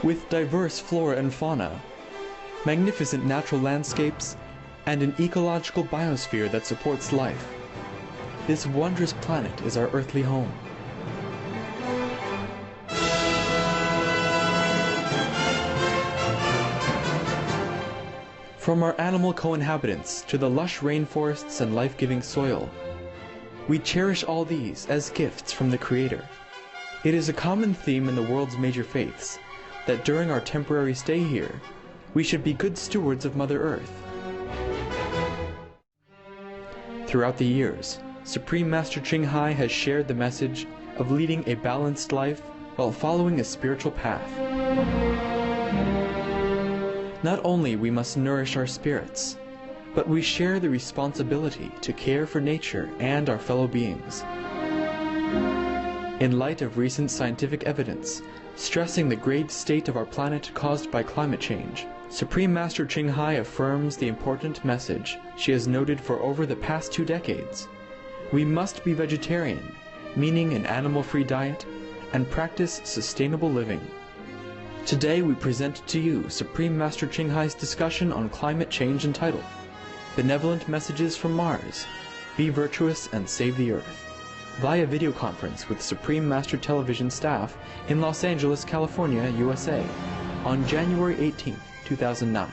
with diverse flora and fauna, magnificent natural landscapes, and an ecological biosphere that supports life. This wondrous planet is our earthly home. From our animal co-inhabitants to the lush rainforests and life-giving soil, we cherish all these as gifts from the Creator. It is a common theme in the world's major faiths that during our temporary stay here, we should be good stewards of Mother Earth. Throughout the years, Supreme Master CHINGHAI has shared the message of leading a balanced life while following a spiritual path. Not only we must nourish our spirits, but we share the responsibility to care for nature and our fellow beings. In light of recent scientific evidence, stressing the grave state of our planet caused by climate change, Supreme Master CHINGHAI affirms the important message she has noted for over the past 2 decades. We must be vegetarian, meaning an animal-free diet, and practice sustainable living. Today we present to you Supreme Master CHINGHAI's discussion on climate change entitled, Benevolent Messages from Mars, Be Virtuous and Save the Earth, via video conference with Supreme Master Television staff in Los Angeles, California, USA, on January 18, 2009.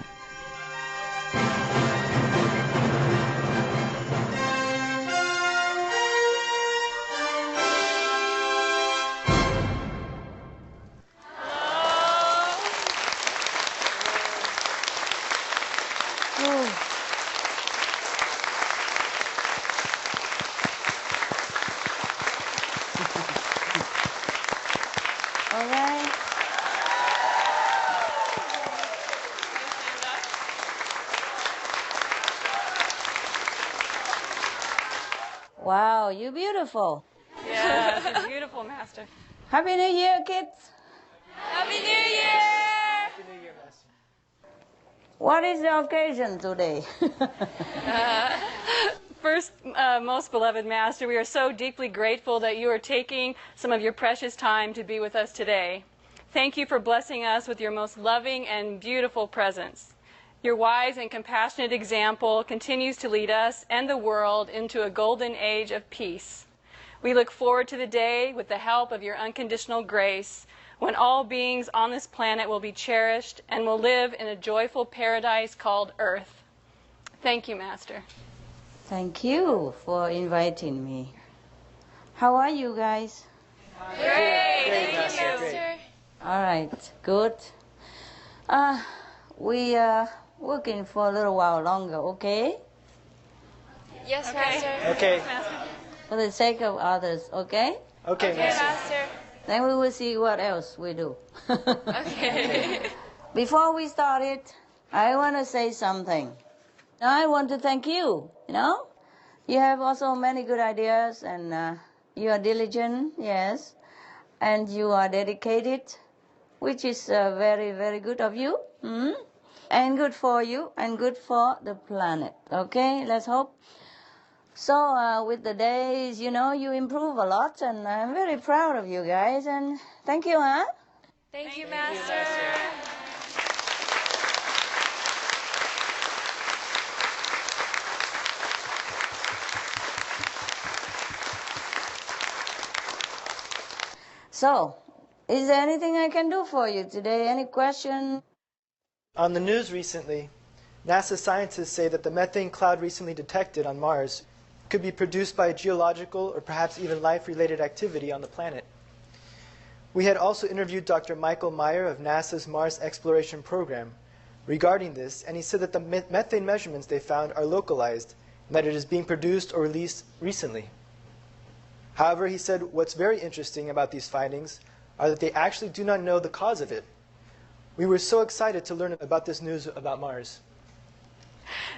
Wow, you're beautiful. Yeah, you're beautiful, Master. Happy New Year, kids. Happy New Year! Happy New Year, Master. What is the occasion today? First, most beloved Master, we are so deeply grateful that you are taking some of your precious time to be with us today. Thank you for blessing us with your most loving and beautiful presence. Your wise and compassionate example continues to lead us and the world into a golden age of peace. We look forward to the day, with the help of your unconditional grace, when all beings on this planet will be cherished and will live in a joyful paradise called Earth. Thank you, Master. Thank you for inviting me. How are you guys? Great! Great, Thank you, Master. Master. All right, good. We are working for a little while longer, okay? Yes, Master. Okay. For the sake of others, okay? Okay, Okay, Master. Master. Then we will see what else we do. Okay. Before we start it, I want to say something. I want to thank you, You have also many good ideas, and you are diligent, yes, and you are dedicated, which is very, very good of you. And good for you, and good for the planet. Okay, let's hope. So with the days, you improve a lot, and I'm very proud of you guys, and thank you, huh? Thank you, Master. So, is there anything I can do for you today? Any question? On the news recently, NASA scientists say that the methane cloud recently detected on Mars could be produced by a geological or perhaps even life-related activity on the planet. We had also interviewed Dr. Michael Meyer of NASA's Mars Exploration Program regarding this, and he said that the methane measurements they found are localized and that it is being produced or released recently. However, he said what's very interesting about these findings are that they actually do not know the cause of it. We were so excited to learn about this news about Mars.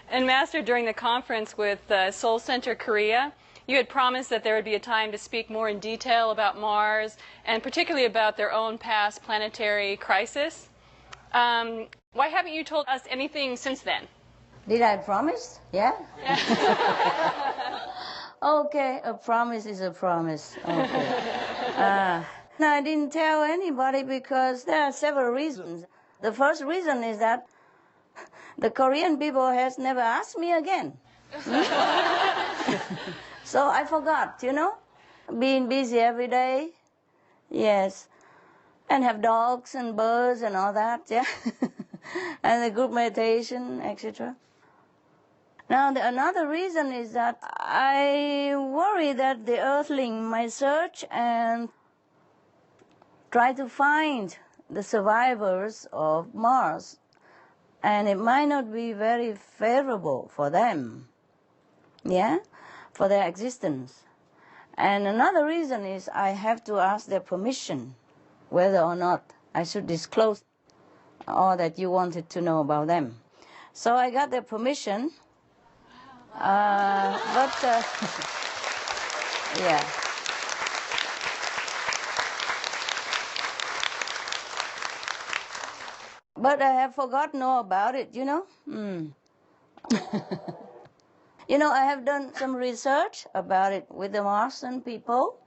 And Master, during the conference with Seoul Center Korea, you had promised that there would be a time to speak more in detail about Mars, and particularly about their own past planetary crisis. Why haven't you told us anything since then? Did I promise? Yeah? Okay, a promise is a promise. Okay. I didn't tell anybody because there are several reasons. The first reason is that the Korean people has never asked me again. So I forgot, being busy every day. Yes. And have dogs and birds and all that, yeah. And the group meditation, etc. Now, another reason is that I worry that the earthling might search and try to find the survivors of Mars, and it might not be very favorable for them, yeah, for their existence. And another reason is I have to ask their permission whether or not I should disclose all that you wanted to know about them. So I got their permission, but yeah. But I have forgotten all about it, I have done some research about it with the Martian people,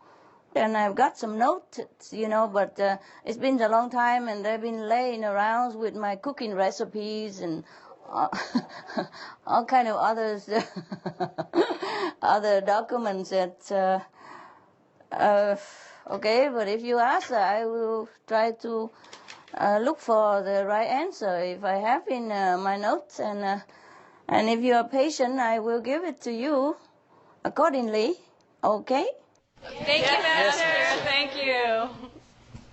and I've got some notes, but it's been a long time, and they've been laying around with my cooking recipes and all kind of others, other documents that, okay, but if you ask, I will try to look for the right answer if I have in my notes, and if you are patient, I will give it to you accordingly. Okay? Thank you, Master. Thank you.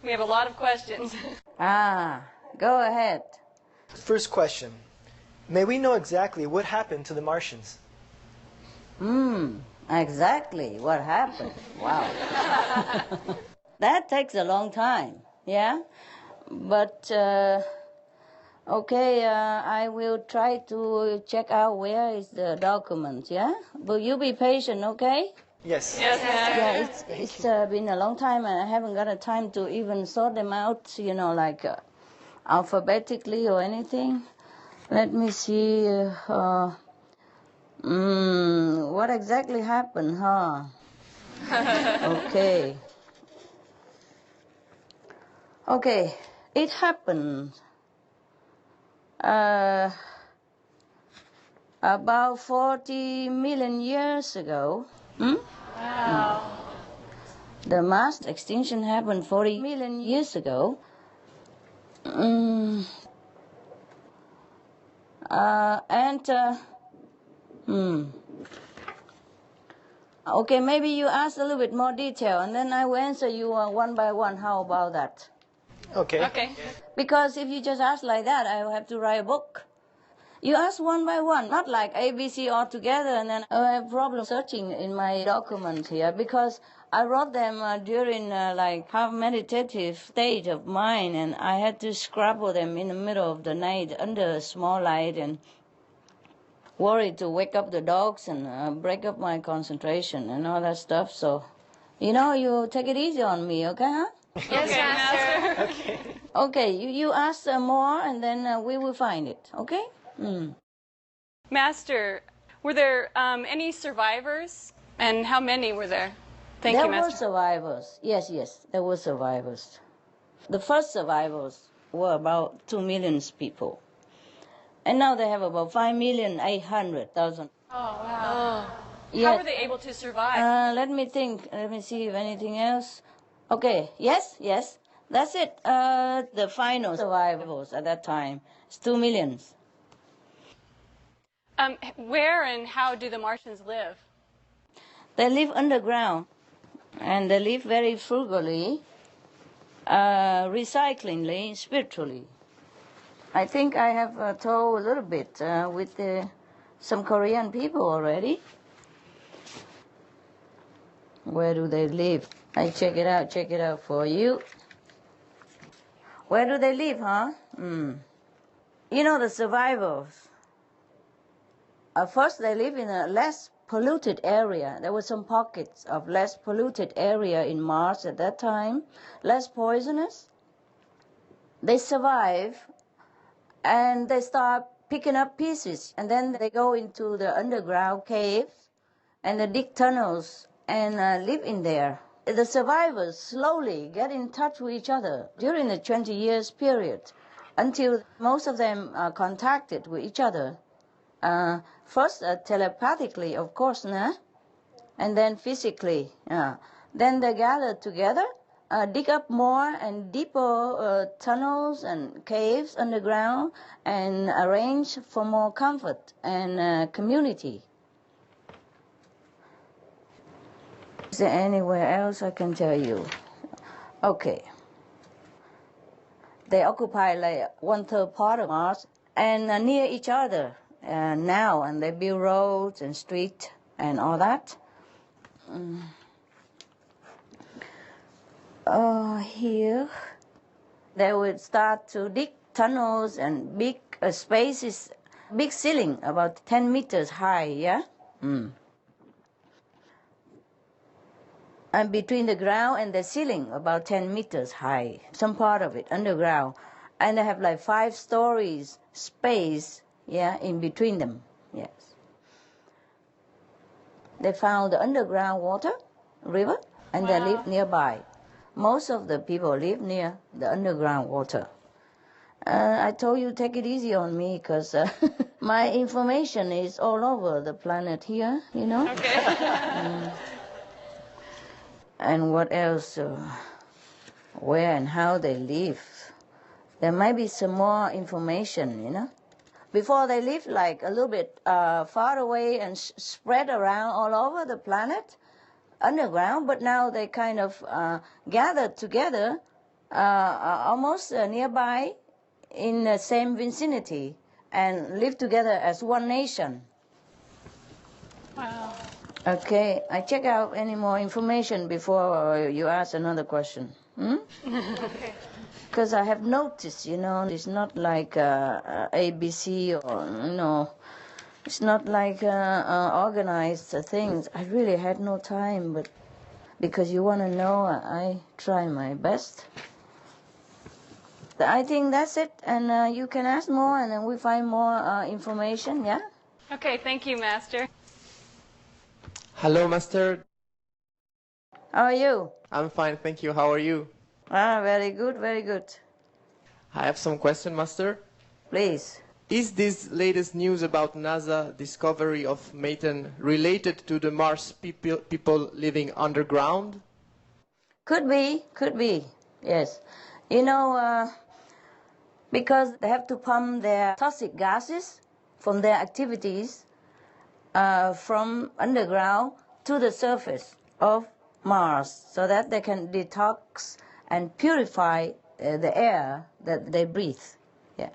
We have a lot of questions. Go ahead. First question. May we know exactly what happened to the Martians? Exactly what happened. Wow. That takes a long time, yeah? But, okay, I will try to check out where is the document, yeah? Will you be patient, okay? Yes. Yes, Master. Yeah, it's been a long time, and I haven't got a time to even sort them out, like alphabetically or anything. Let me see. What exactly happened, huh? Okay. Okay, it happened about 40 million years ago. Wow. The mass extinction happened 40 million years ago. Okay, maybe you ask a little bit more detail, and then I will answer you one by one. How about that? Okay. Okay. Because if you just ask like that, I will have to write a book. You ask one by one, not like ABC all together, and then I have problem searching in my documents here, because I wrote them during like half meditative state of mind, and I had to scribble them in the middle of the night under a small light, and worried to wake up the dogs and break up my concentration and all that stuff. So, you take it easy on me, okay, huh? Yes, Master. Okay. Okay, you ask more, and then we will find it, okay? Master, were there any survivors, and how many were there? Thank you, There were Master. survivors. Yes, there were survivors. The first survivors were about 2 million people. And now they have about 5,800,000. Oh, wow. Yes. How were they able to survive? Let me think. Let me see if anything else. Okay, yes. That's it. The final survivors at that time is 2 million. Where and how do the Martians live? They live underground, and they live very frugally, recyclingly, spiritually. I think I have told a little bit with some Korean people already. Where do they live? I check it out for you. Where do they live, huh? The survivors. First, they live in a less polluted area. There were some pockets of less polluted area in Mars at that time, less poisonous. They survive, and they start picking up pieces, and then they go into the underground caves, and they dig tunnels and live in there. the survivors slowly get in touch with each other during the 20 years period until most of them are contacted with each other. First telepathically, of course, nah? And then physically. Then they gather together, dig up more and deeper tunnels and caves underground, and arrange for more comfort and community. Is there anywhere else I can tell you? Okay. They occupy like 1/3 part of Mars and near each other now, and they build roads and streets and all that. Here, they would start to dig tunnels and big spaces, big ceiling, about 10 meters high, yeah? And between the ground and the ceiling, about 10 meters high, some part of it underground. And they have like 5 stories space, yeah, in between them, yes. They found the underground water, river, and they live nearby. Most of the people live near the underground water. I told you, take it easy on me, because my information is all over the planet here, you know? Okay. And what else? Where and how they live. There might be some more information, you know. Before they lived like a little bit far away and spread around all over the planet, underground, but now they kind of gathered together almost nearby in the same vicinity and live together as one nation. Wow. Okay, I check out any more information before you ask another question. Okay. Because I have noticed, you know, it's not like ABC or, you know, it's not like organized things. I really had no time, but because you want to know, I try my best. I think that's it, and you can ask more, and then we find more information, yeah? Okay, thank you, Master. Hello, Master. How are you? I'm fine, thank you. How are you? Very good, very good. I have some question, Master. Please. Is this latest news about NASA discovery of methane related to the Mars people living underground? Could be, yes. You know, because they have to pump their toxic gases from their activities from underground to the surface of Mars so that they can detox and purify the air that they breathe. Yeah.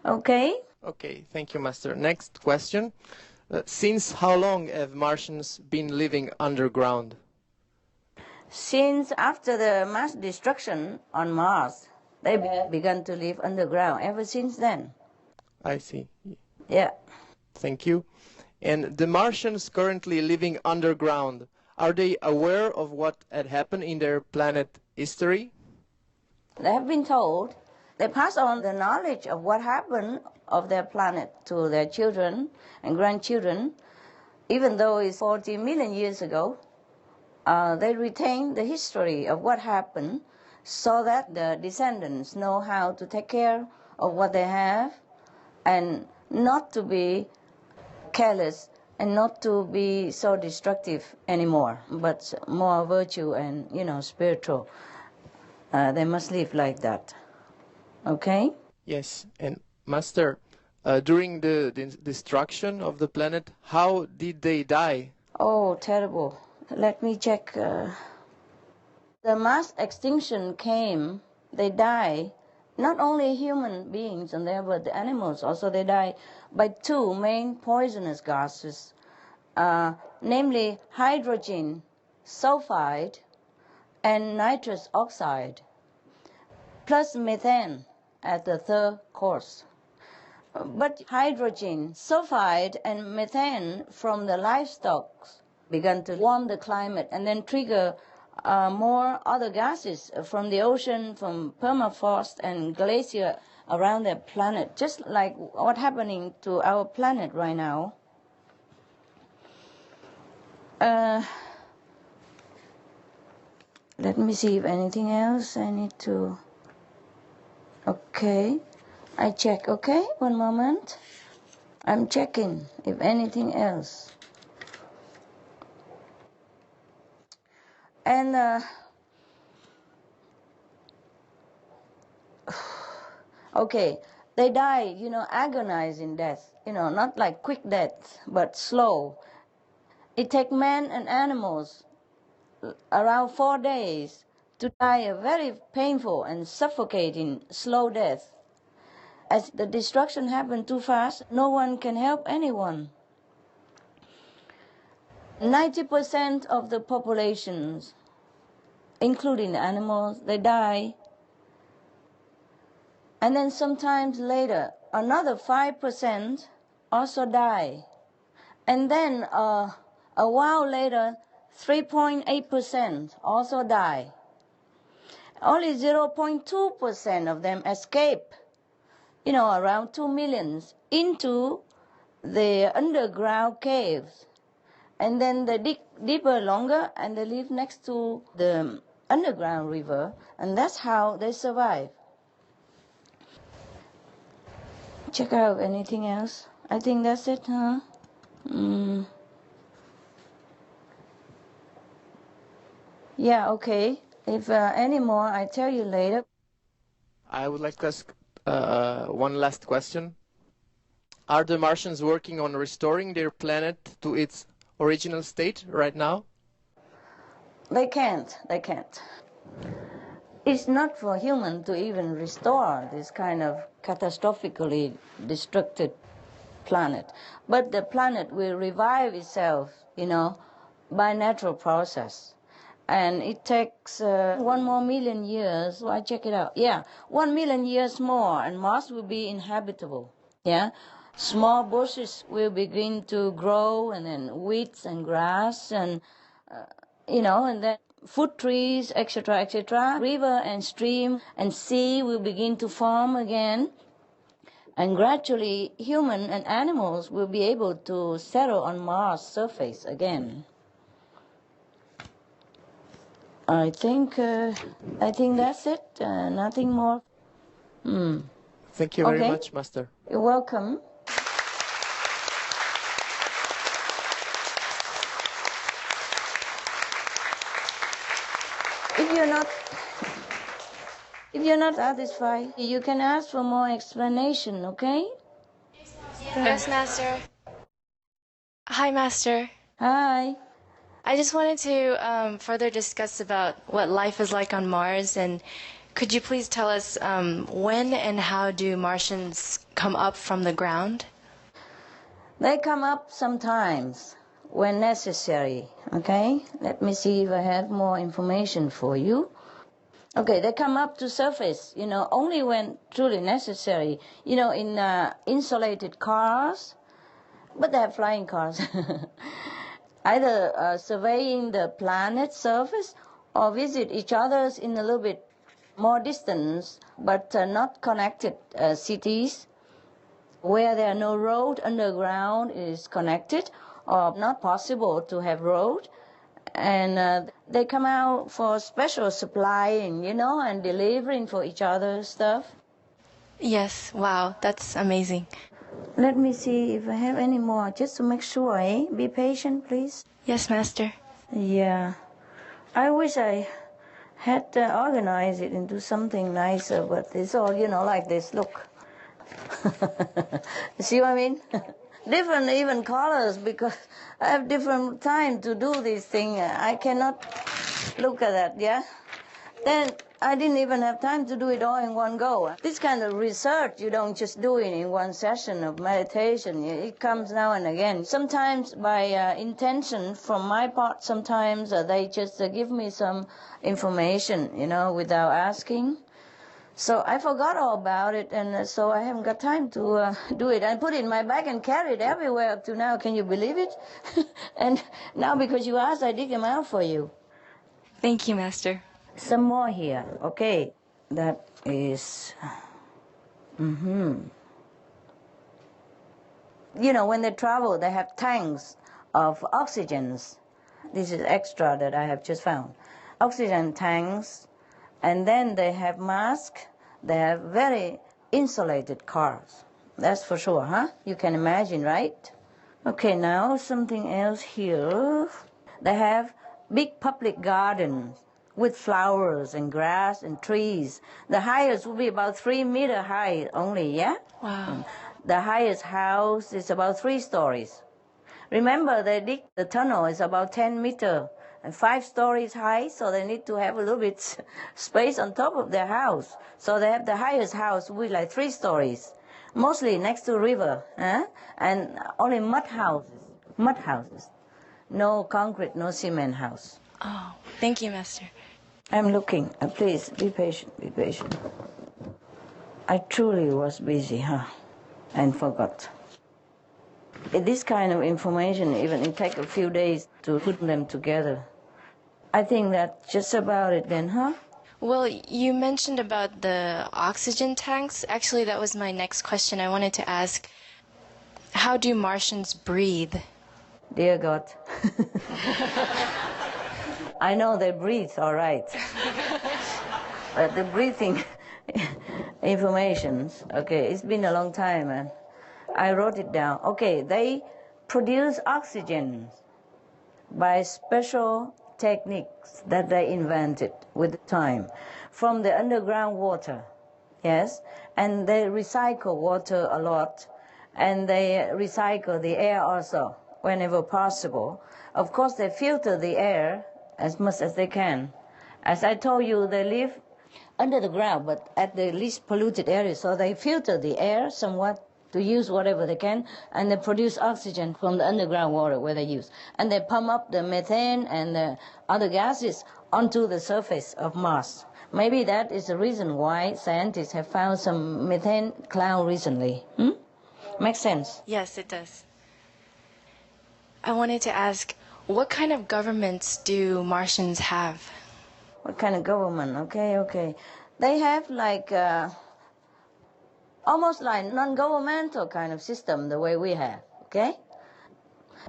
Okay? Okay, thank you, Master. Next question. Since how long have Martians been living underground? Since after the mass destruction on Mars, they began to live underground ever since then. I see. Yeah. Thank you. And the Martians currently living underground, are they aware of what had happened in their planet history? They have been told. They pass on the knowledge of what happened of their planet to their children and grandchildren. Even though it's 40 million years ago, they retain the history of what happened so that the descendants know how to take care of what they have and not to be careless and not to be so destructive anymore, but more virtue and, you know, spiritual. They must live like that. Okay? Yes, and Master, during the destruction of the planet, how did they die? Oh, terrible. Let me check. The mass extinction came, they die. Not only human beings on there, but the animals also, they die by 2 main poisonous gases, namely hydrogen sulfide and nitrous oxide, plus methane at the 3rd course. But hydrogen sulfide and methane from the livestock began to warm the climate and then trigger more other gases from the ocean, from permafrost and glacier around the planet, just like what's happening to our planet right now. Let me see if anything else I need to... Okay, I check, okay? One moment. I'm checking if anything else. And, okay, they die, agonizing death. Not like quick death, but slow. It takes men and animals around 4 days to die a very painful and suffocating slow death. As the destruction happened too fast, no one can help anyone. 90% of the populations, including the animals, they die. And then sometimes later, another 5% also die. And then a while later, 3.8% also die. Only 0.2% of them escape, around 2 million, into the underground caves. And then they dig deeper, longer, and they live next to the underground river, and that's how they survive. Check out anything else. I think that's it, huh? Yeah, okay. If any more, I tell you later. I would like to ask one last question. Are the Martians working on restoring their planet to its original state right now? They can't. It's not for human to even restore this kind of catastrophically destructed planet. But the planet will revive itself, by natural process. And it takes 1 more million years. So I check it out. Yeah, 1 million years more, and Mars will be inhabitable. Yeah, small bushes will begin to grow, and then weeds and grass, and and then fruit trees, etc., etc. River and stream and sea will begin to form again. And gradually, human and animals will be able to settle on Mars' surface again. I think that's it. Nothing more. Thank you very much, Master. You're welcome. If you're not satisfied, you can ask for more explanation, okay? Yes, Master. Hi, Master. Hi. I just wanted to further discuss about what life is like on Mars, and could you please tell us when and how do Martians come up from the ground? They come up sometimes when necessary, okay? Let me see if I have more information for you. Okay, they come up to surface, only when truly necessary, in insulated cars, but they have flying cars. Either surveying the planet's surface or visit each other's in a little bit more distance, but not connected cities where there are no road underground is connected or not possible to have road. And they come out for special supplying, and delivering for each other's stuff. Yes, wow, that's amazing. Let me see if I have any more, just to make sure, eh? Be patient, please. Yes, Master. Yeah. I wish I had organized it into something nicer, but it's all, like this. Look. See what I mean? Different even colors, because I have different time to do this thing. I cannot look at that, yeah? Then I didn't even have time to do it all in one go. This kind of research, you don't just do it in one session of meditation. It comes now and again. Sometimes by intention from my part, sometimes they just give me some information, without asking. So I forgot all about it, and so I haven't got time to do it. I put it in my bag and carry it everywhere up to now. Can you believe it? And now because you asked, I dig them out for you. Thank you, Master. Some more here. Okay, that is... when they travel, they have tanks of oxygens. This is extra that I have just found. oxygen tanks, and then they have masks. They have very insulated cars. That's for sure, huh? You can imagine, right? Okay, now something else here. They have big public gardens with flowers and grass and trees. The highest will be about 3 meters high only, yeah? Wow. The highest house is about 3 stories. Remember, they dig the tunnel is about 10 meters and 5 stories high, so they need to have a little bit space on top of their house. So they have the highest house with like 3 stories, mostly next to river, and only mud houses. No concrete, no cement house. Oh, thank you, Master. I'm looking. Please, be patient, be patient. I truly was busy, and forgot. This kind of information, even it takes a few days to put them together. I think that's just about it then, huh? Well, you mentioned about the oxygen tanks. Actually, that was my next question. I wanted to ask, how do Martians breathe? Dear God. I know they breathe, all right. But the breathing informations, okay, it's been a long time, and I wrote it down. Okay, they produce oxygen by special techniques that they invented with time from the underground water, yes, and they recycle water a lot, and they recycle the air also whenever possible. Of course, they filter the air as much as they can. As I told you, they live under the ground, but at the least polluted area, so they filter the air somewhat to use whatever they can, and they produce oxygen from the underground water where they use. And they pump up the methane and the other gases onto the surface of Mars. Maybe that is the reason why scientists have found some methane cloud recently. Makes sense? Yes, it does. I wanted to ask, what kind of governments do Martians have? What kind of government? Okay. They have like almost like non-governmental kind of system the way we have, okay?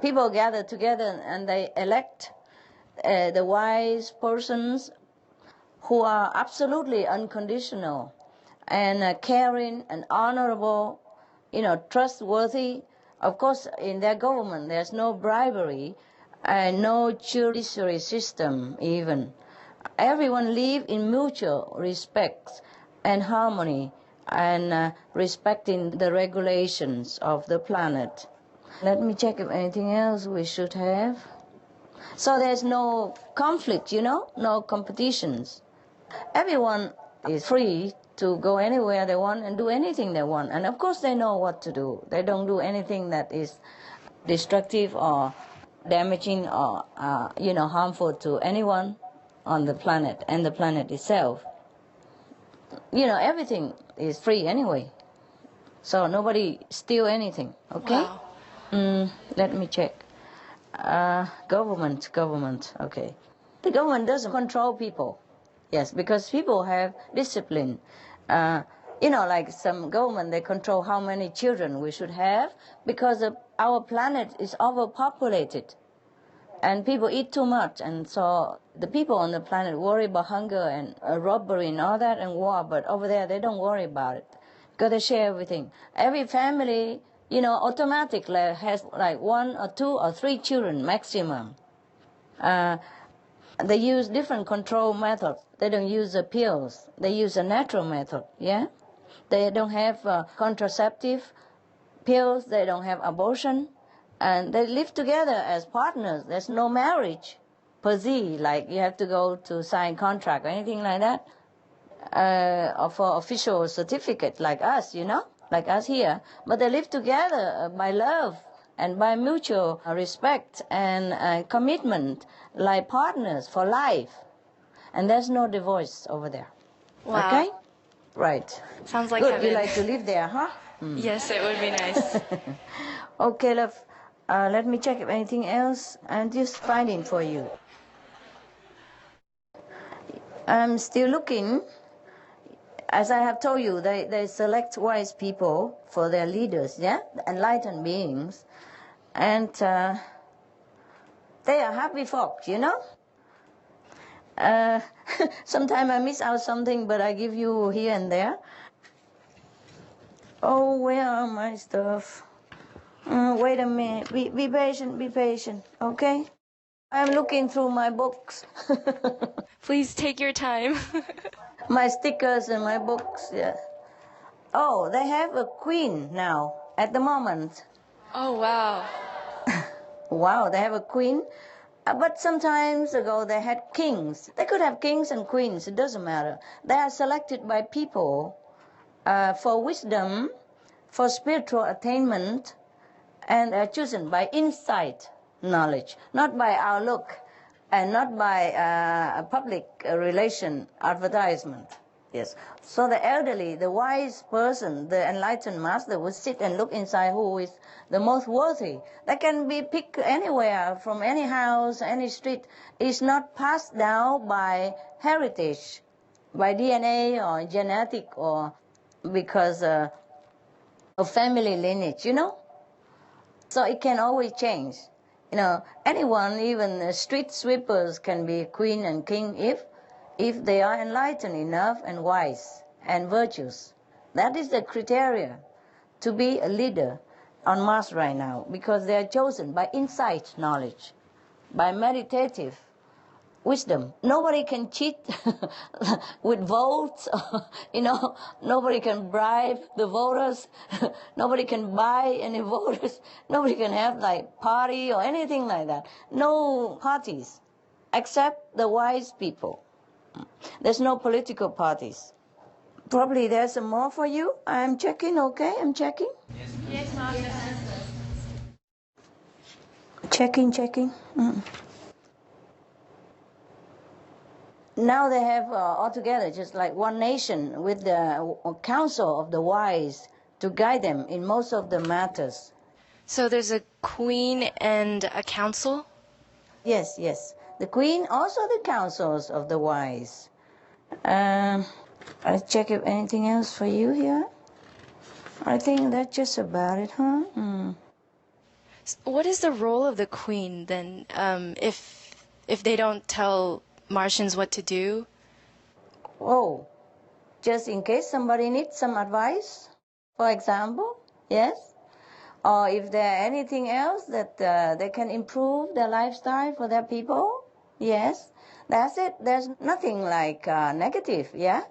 People gather together and they elect the wise persons who are absolutely unconditional and caring and honorable, trustworthy. Of course, in their government, there's no bribery and no judiciary system even. Everyone live in mutual respect and harmony and respecting the regulations of the planet. Let me check if anything else we should have. So there's no conflict, no competitions. Everyone is free to go anywhere they want and do anything they want. And of course they know what to do. They don't do anything that is destructive or damaging or, harmful to anyone on the planet and the planet itself. Everything is free anyway. So nobody steal anything, okay? Wow. Let me check. Government, okay. The government doesn't control people. Yes, because people have discipline. Like some government, they control how many children we should have because our planet is overpopulated. And people eat too much, and so the people on the planet worry about hunger and robbery and all that and war, but over there they don't worry about it because they share everything. Every family, automatically has like 1 or 2 or 3 children maximum. They use different control methods. They don't use the pills. They use a natural method, yeah? They don't have contraceptive pills. They don't have abortion. And they live together as partners. There's no marriage per se, like you have to go to sign contract or anything like that, or for official certificate like us, like us here. But they live together by love and by mutual respect and commitment, like partners for life. And there's no divorce over there. Wow. Okay? Right. Sounds like Good. heaven. You like to live there, huh? Yes, it would be nice. Okay, love. Let me check if anything else. I'm just finding for you. I'm still looking. As I have told you, they select wise people for their leaders, yeah? Enlightened beings. And they are happy folk, Sometimes I miss out something, but I give you here and there. Oh, where are my stuff? Wait a minute. Be patient, okay? I'm looking through my books. Please take your time. My stickers and my books, yeah. Oh, they have a queen now, at the moment. Oh, wow. Wow, they have a queen. But sometimes ago they had kings. They could have kings and queens, it doesn't matter. They are selected by people for wisdom, for spiritual attainment, and are chosen by insight knowledge, not by outlook, and not by a public relation advertisement. Yes. So the elderly, the wise person, the enlightened master would sit and look inside who is the most worthy. That can be picked anywhere, from any house, any street. It's not passed down by heritage, by DNA or genetic or because of family lineage, you know? So it can always change. You know, anyone, even street sweepers can be queen and king if they are enlightened enough and wise and virtuous. That is the criteria to be a leader on Mars right now, because they are chosen by insight knowledge, by meditative wisdom. Nobody can cheat with votes, you know, nobody can bribe the voters, nobody can buy any voters, nobody can have like party or anything like that. No parties, except the wise people. There's no political parties. Probably there's some more for you. I'm checking, okay? I'm checking. Yes, Mom. Checking. Now they have altogether just like one nation with the council of the wise to guide them in most of the matters. So there's a queen and a council? Yes. The queen, also the councils of the wise. I'll check if anything else for you here. I think that's just about it, huh? What is the role of the queen then, if they don't tell Martians what to do? Oh, just in case somebody needs some advice, for example, yes? Or if there anything else that they can improve their lifestyle for their people, yes? That's it. There's nothing like negative, yeah?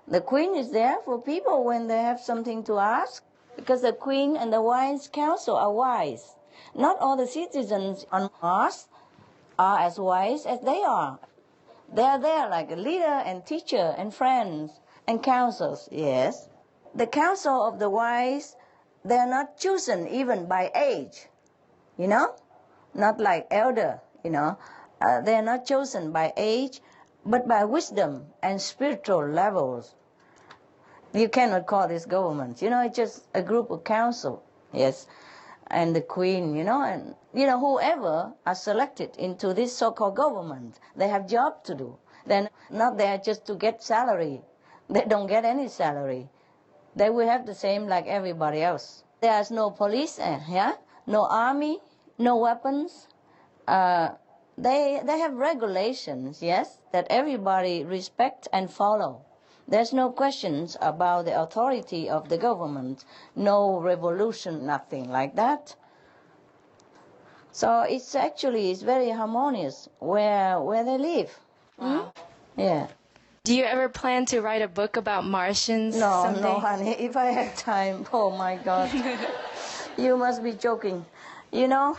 The queen is there for people when they have something to ask, because the queen and the wise council are wise. Not all the citizens on Mars are as wise as they are. They are there like a leader and teacher and friends and counsels, yes. The council of the wise, they are not chosen even by age, you know? Not like elder, you know. They are not chosen by age, but by wisdom and spiritual levels. You cannot call this government, you know, it's just a group of council, yes. And the queen, you know, and, you know, whoever are selected into this so-called government, they have job to do. They're not there just to get salary. They don't get any salary. They will have the same like everybody else. There's no police, yeah, no army, no weapons. They have regulations, yes, that everybody respect and follow. There's no questions about the authority of the government, no revolution, nothing like that. So it's very harmonious where they live. Wow. Yeah. Do you ever plan to write a book about Martians someday? No, honey. If I have time, oh my God. You must be joking. You know,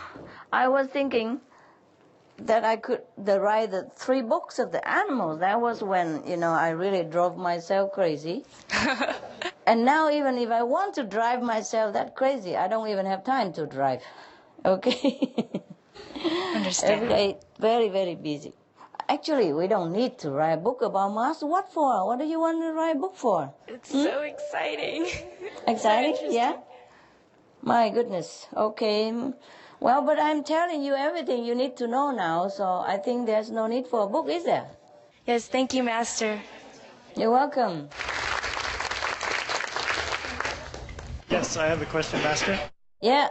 I was thinking that I could write the 3 books of the animals. That was when, you know, I really drove myself crazy. And now even if I want to drive myself that crazy, I don't even have time to drive. Okay? Understand. Every day, very, very busy. Actually, we don't need to write a book about Mars. What for? What do you want to write a book for? It's so exciting. Exciting? So Yeah? My goodness. Okay. Well, but I'm telling you everything you need to know now, so I think there's no need for a book, is there? Yes, thank you, Master. You're welcome. Yes, I have a question, Master. Yeah.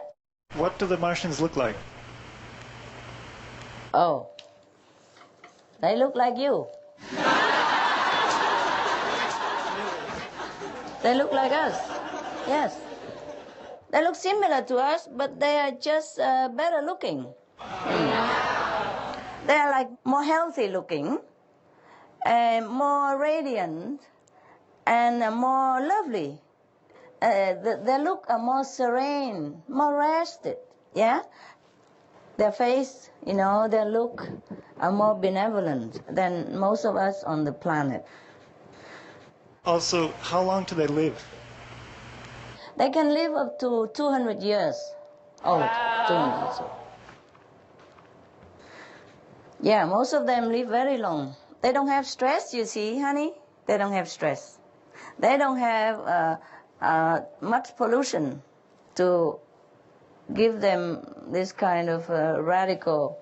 What do the Martians look like? Oh. They look like you. They look like us. Yes. They look similar to us, but they are just better looking. They are like more healthy looking, and more radiant, and more lovely. Their look are more serene, more rested. Yeah. Their face, their look are more benevolent than most of us on the planet. Also, how long do they live? They can live up to 200 years old. Wow. 200 years old. Yeah, most of them live very long. They don't have stress, you see, honey. They don't have stress. They don't have much pollution to give them this kind of radical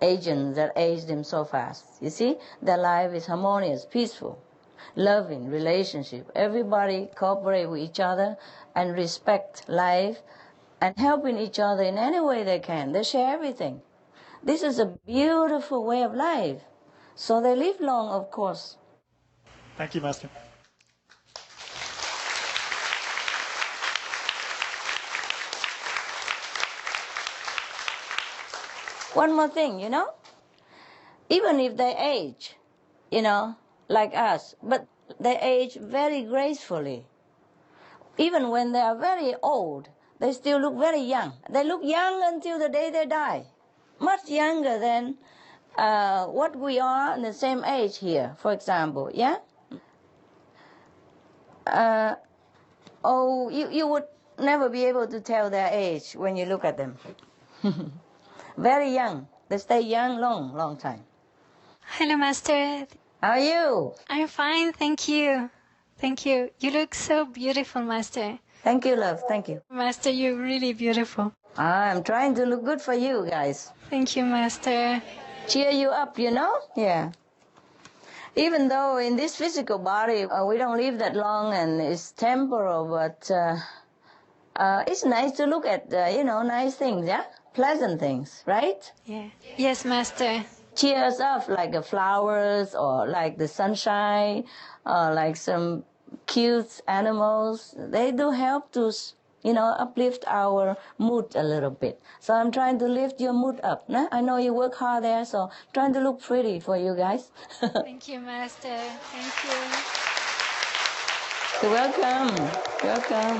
agents that age them so fast. You see, their life is harmonious, peaceful, loving relationship. Everybody cooperate with each other and respect life and helping each other in any way they can. They share everything. This is a beautiful way of life. So they live long, of course. Thank you, Master. One more thing, even if they age, like us, but they age very gracefully. Even when they are very old, they still look very young. They look young until the day they die. Much younger than what we are in the same age here, for example, yeah? You would never be able to tell their age when you look at them. Very young. They stay young long time. Hello, Master. How are you? I'm fine, thank you. Thank you. You look so beautiful, Master. Thank you, love. Thank you. Master, you're really beautiful. I'm trying to look good for you guys. Thank you, Master. Cheer you up, Yeah. Even though in this physical body we don't live that long and it's temporal, but it's nice to look at, nice things, yeah? Pleasant things, right? Yeah. Yes, Master. Cheer us up like the flowers or like the sunshine or like some cute animals. They do help to, uplift our mood a little bit. So I'm trying to lift your mood up. Nah? I know you work hard there, so trying to look pretty for you guys. Thank you, Master. Thank you. You're welcome. Welcome.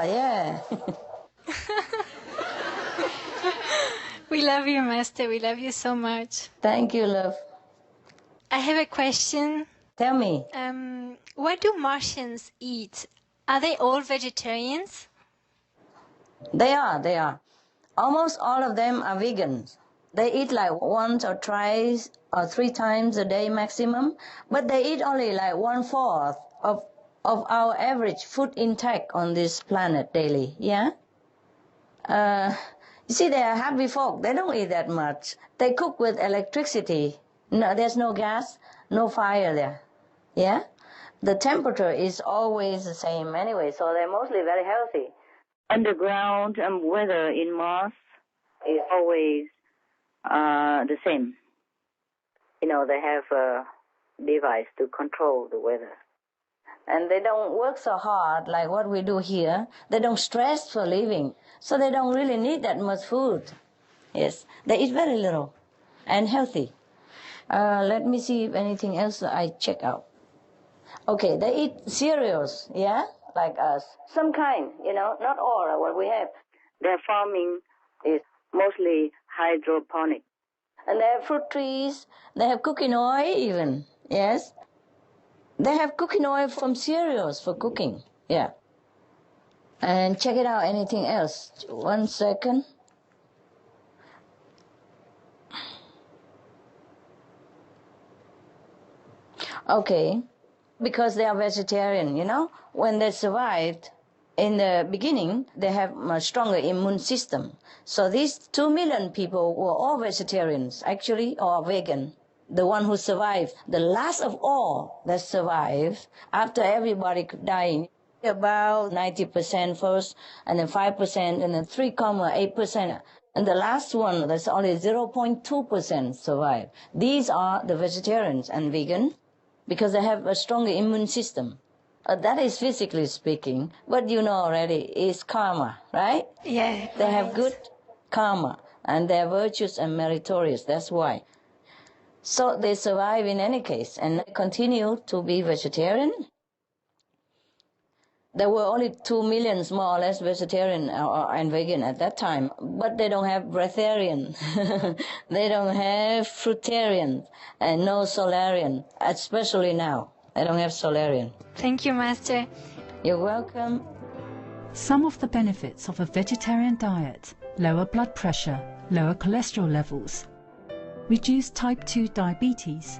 Yeah. We love you, Master. We love you so much. Thank you, love. I have a question. Tell me. What do Martians eat? Are they all vegetarians? They are. Almost all of them are vegans. They eat like once or twice or 3 times a day maximum, but they eat only like 1/4 of our average food intake on this planet daily, yeah? You see, they are happy folk. They don't eat that much. They cook with electricity. No, there's no gas, no fire there, yeah? The temperature is always the same anyway, so they're mostly very healthy. Underground weather in Mars is always the same. They have a device to control the weather. And they don't work so hard like what we do here. They don't stress for living, so they don't really need that much food. Yes, they eat very little and healthy. Let me see if anything else I check out. Okay, they eat cereals, yeah, like us. Some kind, not all of what we have. Their farming is mostly hydroponic. And they have fruit trees, they have cooking oil even, yes. They have cooking oil from cereals for cooking, yeah. And check it out, anything else. 1 second. Okay, because they are vegetarian, when they survived, in the beginning, they have a stronger immune system. So these 2 million people were all vegetarians, actually, or vegan. the one who survived, the last of all that survived after everybody dying. About 90% first, and then 5%, and then 3.8%. And the last one, that's only 0.2% survive. These are the vegetarians and vegan because they have a stronger immune system. That is physically speaking. But you know already, it's karma, right? Yeah. They have good karma, and they're virtuous and meritorious. That's why. So they survive in any case, and they continue to be vegetarian. There were only 2 million, more or less, vegetarian and vegan at that time, but they don't have breatharian, they don't have fruitarian, and no solarian, especially now. They don't have solarian. Thank you, Master. You're welcome. Some of the benefits of a vegetarian diet: lower blood pressure, lower cholesterol levels, reduce type 2 diabetes,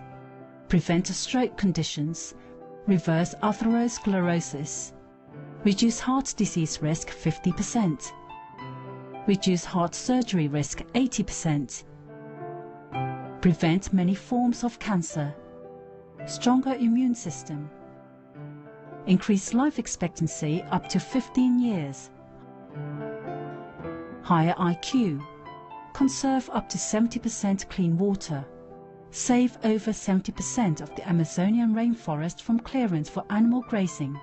prevent stroke conditions, reverse atherosclerosis, reduce heart disease risk 50%, reduce heart surgery risk 80%, prevent many forms of cancer, stronger immune system, increase life expectancy up to 15 years, higher IQ, conserve up to 70% clean water, save over 70% of the Amazonian rainforest from clearance for animal grazing.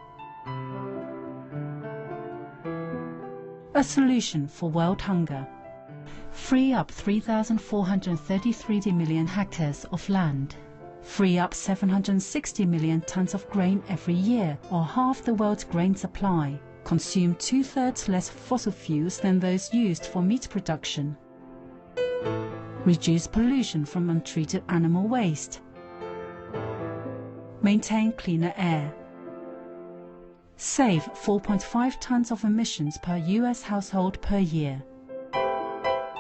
A solution for world hunger. Free up 3,433 million hectares of land. Free up 760 million tons of grain every year, or half the world's grain supply. Consume 2/3 less fossil fuels than those used for meat production. Reduce pollution from untreated animal waste. Maintain cleaner air. Save 4.5 tons of emissions per US household per year.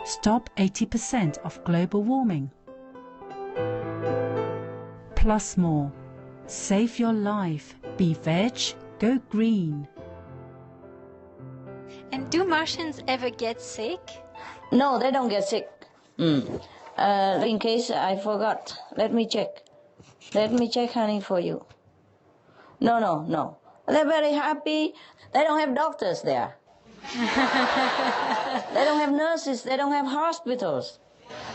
Stop 80% of global warming. Plus more. Save your life. Be veg. Go green. And do Martians ever get sick? No, they don't get sick. In case I forgot, let me check. Let me check, honey, for you. No. They're very happy. They don't have doctors there. They don't have nurses. They don't have hospitals.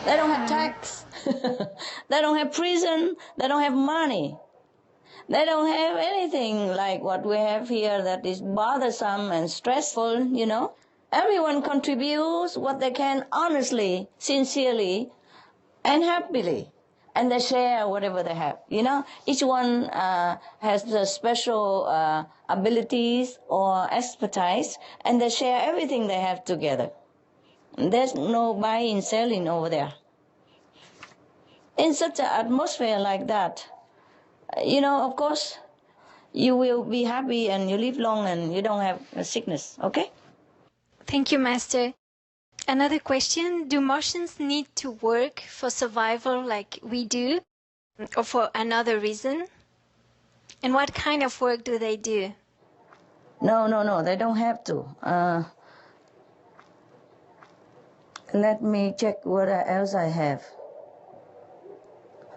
They don't have tax. They don't have prison. They don't have money. They don't have anything like what we have here that is bothersome and stressful, you know. Everyone contributes what they can honestly, sincerely, and happily. And they share whatever they have, you know. Each one has the special abilities or expertise, and they share everything they have together. There's no buying, selling over there. In such an atmosphere like that, you know, of course, you will be happy and you live long and you don't have a sickness, okay? Thank you, Master. Another question, do Martians need to work for survival like we do, or for another reason? And what kind of work do they do? No, they don't have to. Let me check what else I have.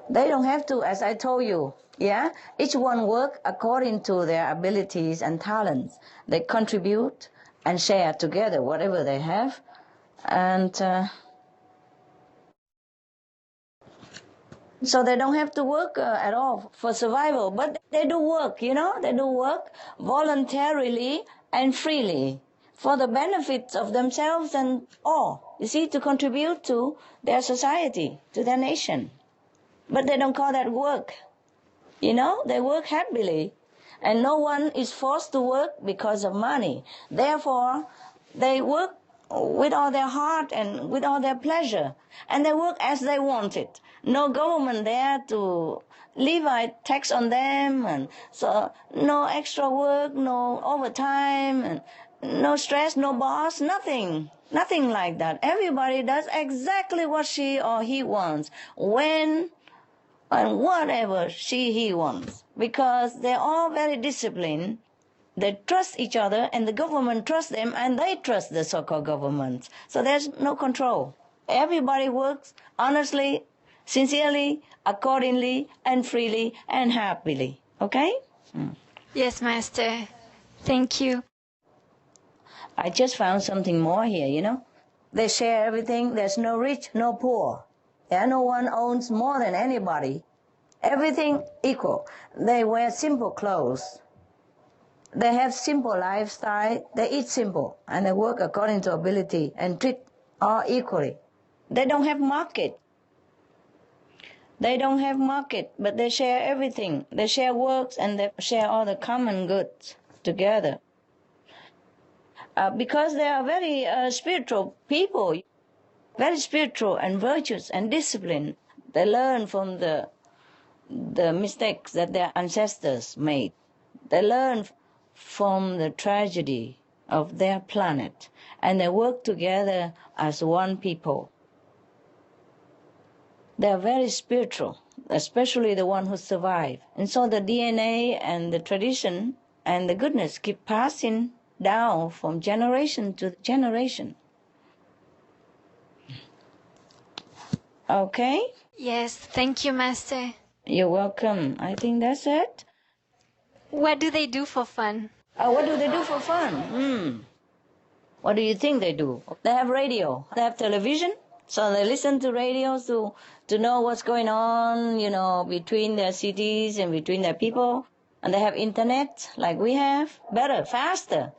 They don't have to, as I told you, yeah? Each one work according to their abilities and talents. They contribute and share together whatever they have. And so they don't have to work at all for survival, but they do work, you know, they do work voluntarily and freely for the benefits of themselves and all, you see, to contribute to their society, to their nation. But they don't call that work, you know, they work happily, and no one is forced to work because of money. Therefore, they work with all their heart and with all their pleasure. And they work as they want it. No government there to levy tax on them, and so no extra work, no overtime, and no stress, no boss, nothing like that. Everybody does exactly what she or he wants, when and whatever he wants, because they're all very disciplined. They trust each other, and the government trusts them, and they trust the so-called government. So there's no control. Everybody works honestly, sincerely, accordingly, and freely, and happily. Okay? Yes, Master. Thank you. I just found something more here, you know. They share everything. There's no rich, no poor. Yeah, no one owns more than anybody. Everything equal. They wear simple clothes. They have simple lifestyle. They eat simple, and they work according to ability and treat all equally. They don't have market. They don't have market, but they share everything. They share works and they share all the common goods together. Because they are very spiritual people, very spiritual and virtuous and disciplined. They learn from the mistakes that their ancestors made. They learn from the tragedy of their planet, and they work together as one people. They are very spiritual, especially the one who survive. And so the DNA and the tradition and the goodness keep passing down from generation to generation. Okay? Yes, thank you, Master. You're welcome. I think that's it. What do they do for fun? What do they do for fun? What do you think they do? They have radio. They have television. So they listen to radios to know what's going on, you know, between their cities and between their people. And they have internet like we have. Better, faster.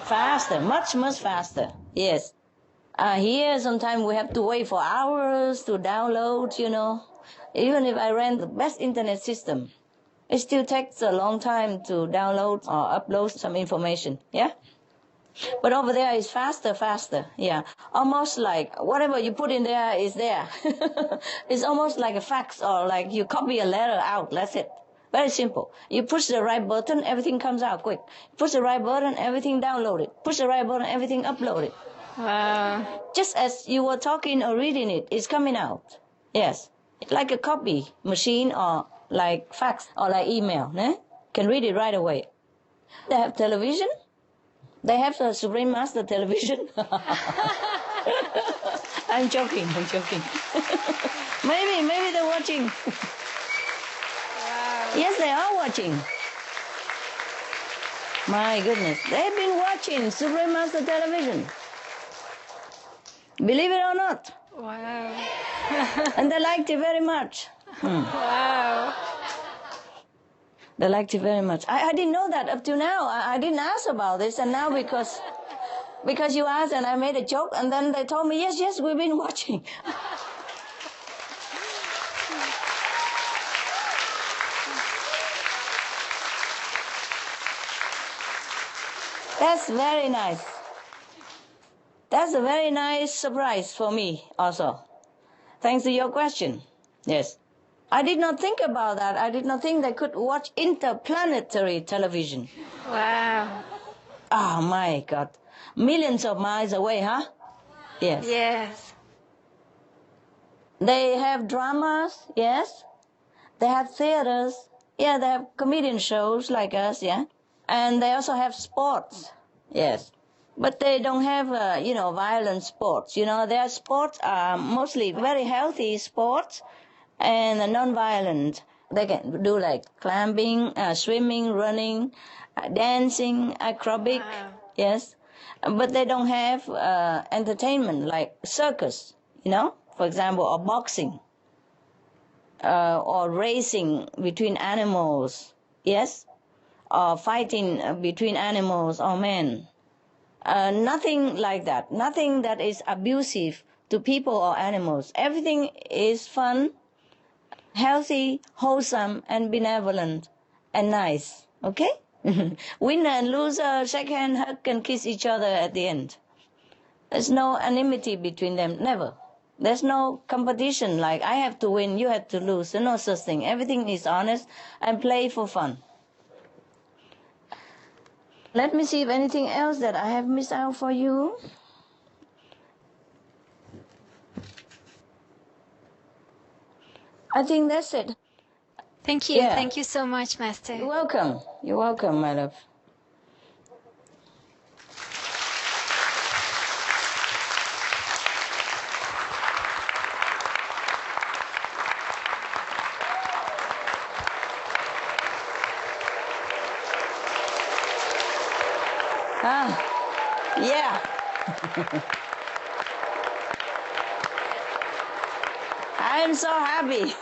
Faster, much, much faster. Yes. Here, sometimes we have to wait for hours to download, you know. Even if I rent the best internet system, it still takes a long time to download or upload some information, yeah? But over there is faster, yeah. Almost like whatever you put in there is there. It's almost like a fax or like you copy a letter out, that's it. Very simple. You push the right button, everything comes out quick. Push the right button, everything downloaded. Push the right button, everything uploaded. Just as you were talking or reading it, it's coming out. Yes. Like a copy machine or like fax or like email. Can read it right away. They have television. They have the Supreme Master television. I'm joking. Maybe they're watching. Wow. Yes, they are watching. My goodness. They've been watching Supreme Master television. Believe it or not. Wow. And they liked it very much. Wow. They liked it very much. I didn't know that up to now. I didn't ask about this, and now because you asked and I made a joke, and then they told me, yes, we've been watching. That's very nice. That's a very nice surprise for me also. Thanks to your question. Yes. I did not think about that. I did not think they could watch interplanetary television. Wow. Oh, my God. Millions of miles away, huh? Yes. Yes. They have dramas, yes. They have theaters. Yeah, they have comedian shows like us, yeah. And they also have sports, yes. But they don't have, violent sports. Their sports are mostly very healthy sports and non-violent. They can do like climbing, swimming, running, dancing, acrobatic, yes. But they don't have entertainment like circus, for example, or boxing, or racing between animals, yes, or fighting between animals or men. Nothing like that. Nothing that is abusive to people or animals. Everything is fun, healthy, wholesome, and benevolent, and nice. Okay? Winner and loser shake hand, hug, and kiss each other at the end. There's no enmity between them. Never. There's no competition like I have to win, you have to lose. There's no such thing. Everything is honest and play for fun. Let me see if anything else that I have missed out for you. I think that's it. Thank you. Yeah. Thank you so much, Master. You're welcome. You're welcome, my love. I'm so happy.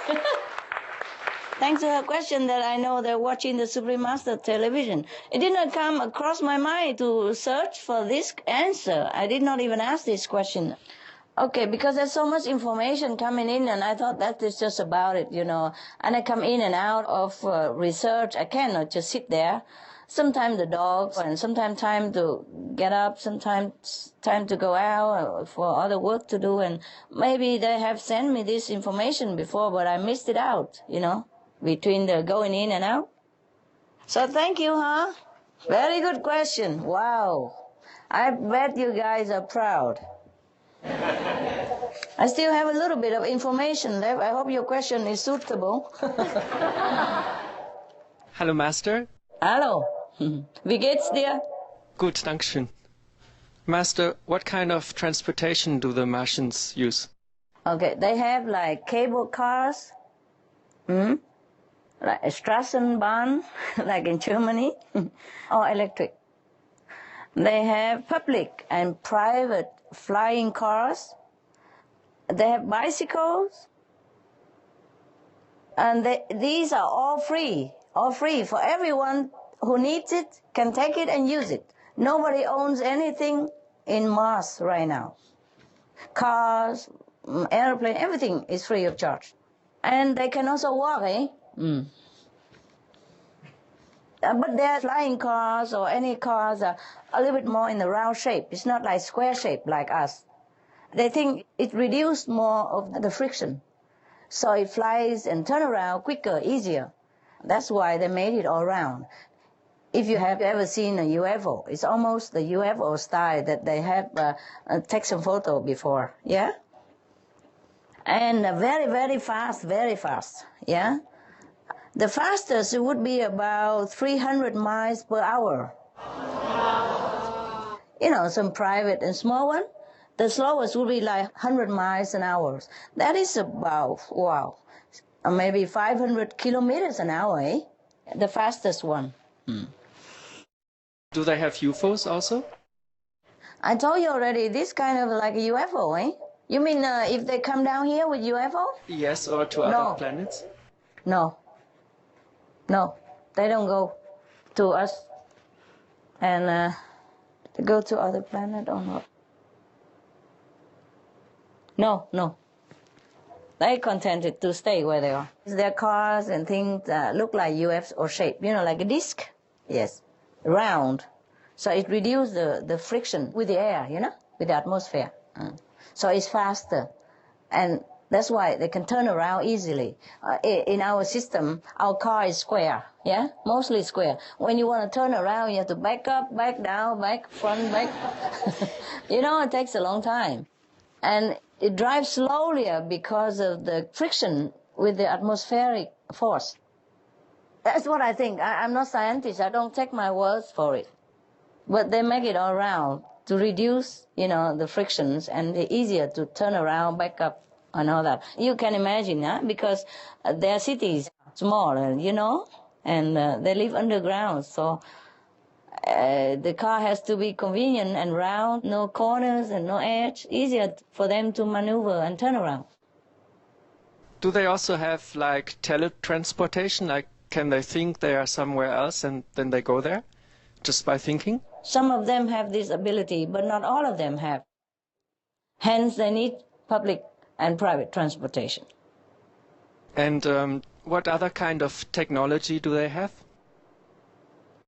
Thanks to her question that I know they're watching the Supreme Master television. It did not come across my mind to search for this answer. I did not even ask this question. Okay, because there's so much information coming in, and I thought that is just about it, you know. And I come in and out of research. I cannot just sit there. Sometimes the dogs, and sometimes time to get up, sometimes time to go out for other work to do. And maybe they have sent me this information before, but I missed it out, you know, between the going in and out. So thank you, huh? Very good question. Wow. I bet you guys are proud. I still have a little bit of information left. I hope your question is suitable. Hallo Master. Hallo. Wie geht's dir? Gut, Dankeschön. Master, what kind of transportation do the Martians use? Okay, they have like cable cars, like a Straßenbahn, like in Germany, or electric. They have public and private flying cars. They have bicycles. And these are all free for everyone who needs it, can take it and use it. Nobody owns anything in Mars right now. Cars, airplane, everything is free of charge. And they can also walk, eh? But their flying cars or any cars are a little bit more in the round shape. It's not like square shape like us. They think it reduces more of the friction. So it flies and turns around quicker, easier. That's why they made it all round. If you have ever seen a UFO, it's almost the UFO style that they have taken some photo before, yeah? And very, very fast, yeah? The fastest would be about 300 miles per hour. You know, some private and small one. The slowest would be like 100 miles an hour. That is about, wow, maybe 500 kilometers an hour, eh? The fastest one. Do they have UFOs also? I told you already, this kind of like a UFO, eh? You mean if they come down here with UFO? Yes, or to other planets? No, they don't go to us. And to go to other planet or not? No. They're contented to stay where they are. Their cars and things look like UFO shape, you know, like a disc. Yes, round. So it reduces the friction with the air, you know, with the atmosphere. So it's faster. And that's why they can turn around easily. In our system, our car is square, yeah? Mostly square. When you want to turn around, you have to back up, back down, back, front, back. You know, it takes a long time. And it drives slowly because of the friction with the atmospheric force. That's what I think. I'm not a scientist. I don't take my words for it. But they make it all around to reduce, you know, the frictions and it's easier to turn around, back up, and all that. You can imagine, huh? Because their cities are small, you know, and they live underground. So the car has to be convenient and round, no corners and no edge, easier for them to maneuver and turn around. Do they also have like teletransportation? Like, can they think they are somewhere else and then they go there just by thinking? Some of them have this ability, but not all of them have. Hence, they need public and private transportation. And what other kind of technology do they have?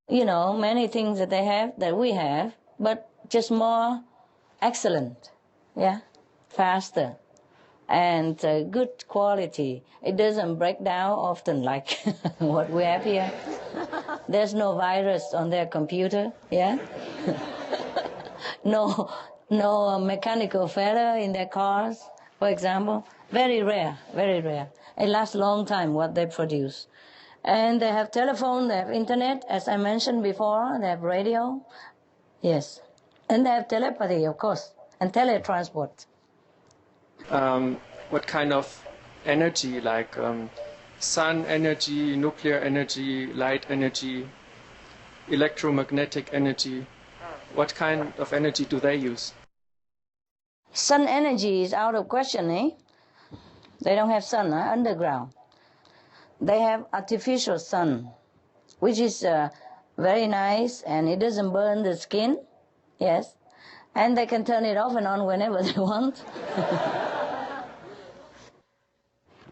You know, many things that they have, that we have, but just more excellent, yeah, faster, and good quality. It doesn't break down often like what we have here. There's no virus on their computer, yeah? No mechanical failure in their cars, for example. Very rare, very rare. It lasts a long time, what they produce. And they have telephone, they have internet, as I mentioned before, they have radio, yes. And they have telepathy, of course, and teletransport. What kind of energy, like sun energy, nuclear energy, light energy, electromagnetic energy, what kind of energy do they use? Sun energy is out of question, eh? They don't have sun, underground. They have artificial sun, which is very nice, and it doesn't burn the skin, yes. And they can turn it off and on whenever they want.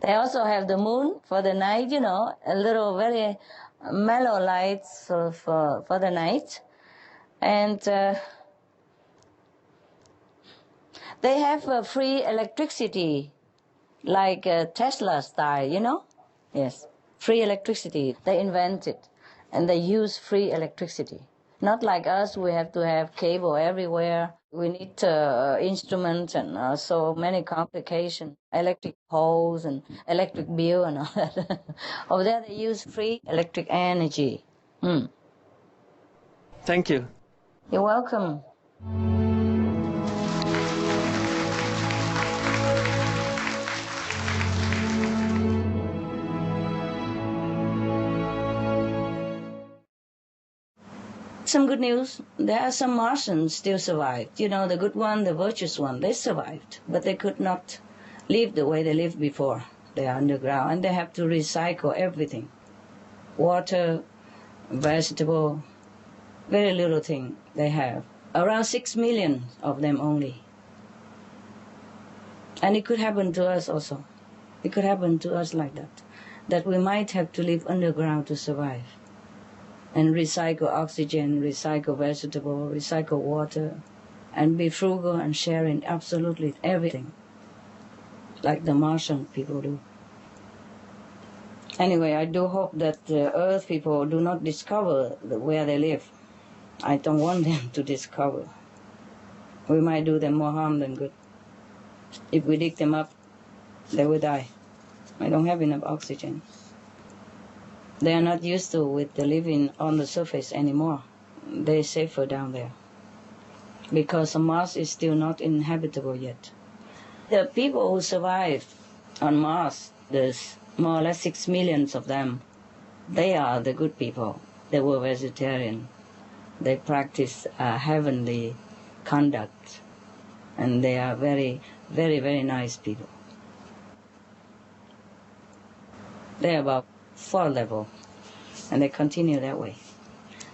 They also have the moon for the night, you know, a little very mellow lights for the night. And they have free electricity, like Tesla style, you know? Yes, free electricity. They invent it, and they use free electricity. Not like us, we have to have cable everywhere. We need instruments and so many complications, electric poles and electric bill and all that. Over there they use free electric energy. Thank you. You're welcome. Some good news. There are some Martians still survived. You know, the good one, the virtuous one, they survived. But they could not live the way they lived before. They are underground and they have to recycle everything. Water, vegetable, very little thing they have. Around 6 million of them only. And it could happen to us also. It could happen to us like that. That we might have to live underground to survive. And recycle oxygen, recycle vegetable, recycle water, and be frugal and sharing absolutely everything, like the Martian people do. Anyway, I do hope that the Earth people do not discover where they live. I don't want them to discover. We might do them more harm than good. If we dig them up, they will die. I don't have enough oxygen. They are not used to with the living on the surface anymore. They're safer down there. Because Mars is still not inhabitable yet. The people who survived on Mars, there's more or less 6 million of them, they are the good people. They were vegetarian. They practice heavenly conduct. And they are very, very, very nice people. They're about 4 level, and they continue that way.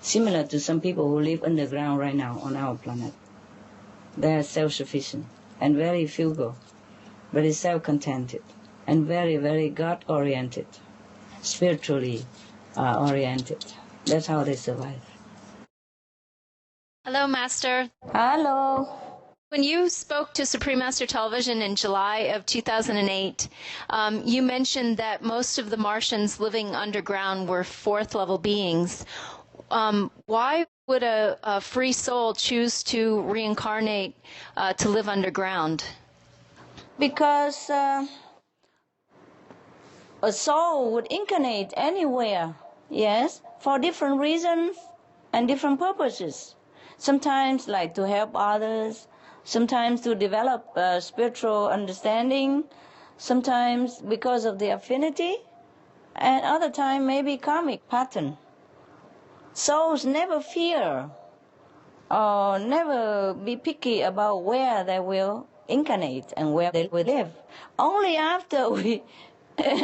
Similar to some people who live underground right now on our planet. They are self-sufficient and very frugal, very self-contented, and very, very God-oriented, spiritually oriented. That's how they survive. Hello, Master. Hello. When you spoke to Supreme Master Television in July of 2008, you mentioned that most of the Martians living underground were 4th level beings. Why would a free soul choose to reincarnate to live underground? Because a soul would incarnate anywhere, yes, for different reasons and different purposes. Sometimes like to help others, sometimes to develop spiritual understanding, sometimes because of the affinity, and other time maybe karmic pattern. Souls never fear or never be picky about where they will incarnate and where they will live. Only after we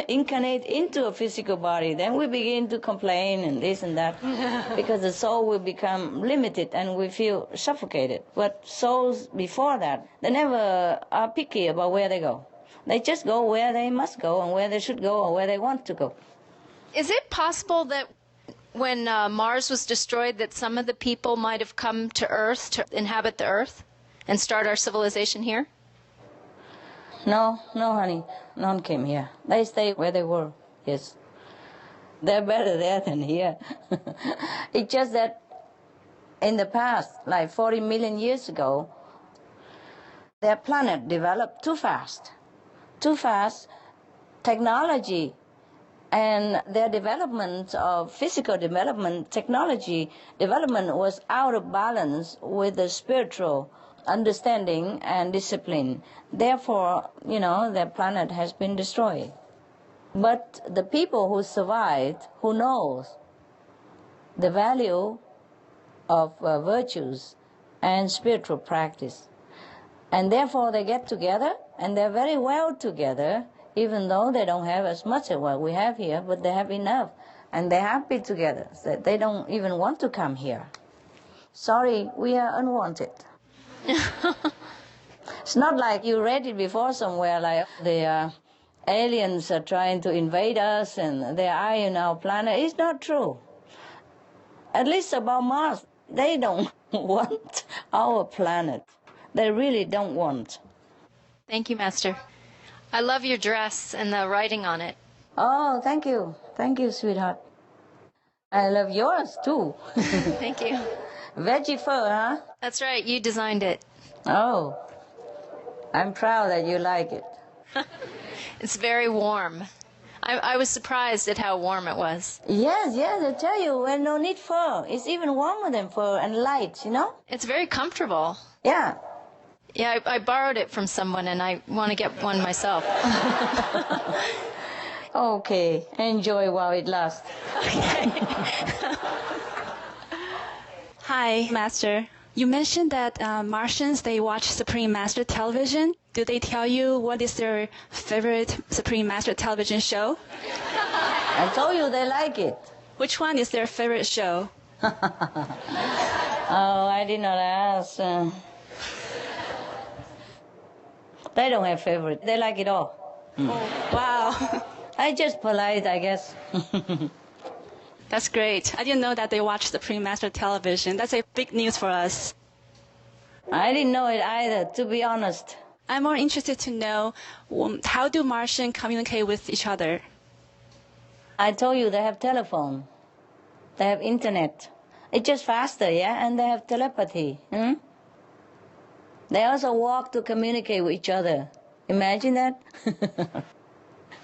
incarnate into a physical body, then we begin to complain and this and that, because the soul will become limited and we feel suffocated. But souls before that, they never are picky about where they go. They just go where they must go and where they should go or where they want to go. Is it possible that when Mars was destroyed that some of the people might have come to Earth to inhabit the Earth and start our civilization here? No, honey. None came here. They stayed where they were, yes. They're better there than here. It's just that in the past, like 40 million years ago, their planet developed too fast. Too fast. Technology and their development of physical development, technology development was out of balance with the spiritual understanding and discipline. Therefore, their planet has been destroyed. But the people who survived, who knows the value of virtues and spiritual practice, And therefore they get together, and they're very well together, even though they don't have as much as what we have here, but they have enough. And they're happy together. So they don't even want to come here. Sorry, we are unwanted. It's not like you read it before somewhere, like the aliens are trying to invade us and they are in our planet. It's not true. At least about Mars, they don't want our planet. They really don't want. Thank you, Master. I love your dress and the writing on it. Oh, thank you. Thank you, sweetheart. I love yours, too. Thank you. Veggie fur, huh? That's right. You designed it. Oh, I'm proud that you like it. It's very warm. I was surprised at how warm it was. Yes, I tell you, well, no need fur. It's even warmer than fur and light, you know? It's very comfortable. Yeah. Yeah, I borrowed it from someone, and I want to get one myself. Okay, enjoy while it lasts. Okay. Hi, Master. You mentioned that Martians, they watch Supreme Master television. Do they tell you what is their favorite Supreme Master television show? I told you they like it. Which one is their favorite show? Oh, I did not ask. They don't have favorite. They like it all. Oh, wow. I just polite, I guess. That's great. I didn't know that they watch Supreme Master television. That's a big news for us. I didn't know it either, to be honest. I'm more interested to know how do Martians communicate with each other? I told you they have telephone. They have internet. It's just faster, yeah? And they have telepathy. They also walk to communicate with each other. Imagine that?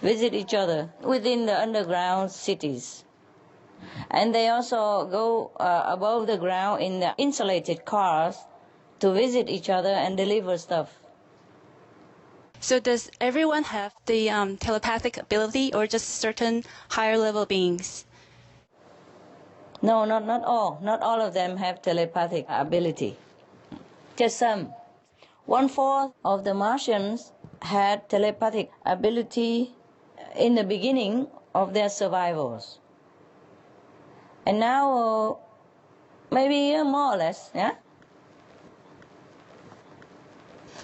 Visit each other within the underground cities. And they also go above the ground in the insulated cars to visit each other and deliver stuff. So does everyone have the telepathic ability or just certain higher level beings? No, not all. Not all of them have telepathic ability. Just some. 1/4 of the Martians had telepathic ability in the beginning of their survivals. And now, maybe more or less, yeah?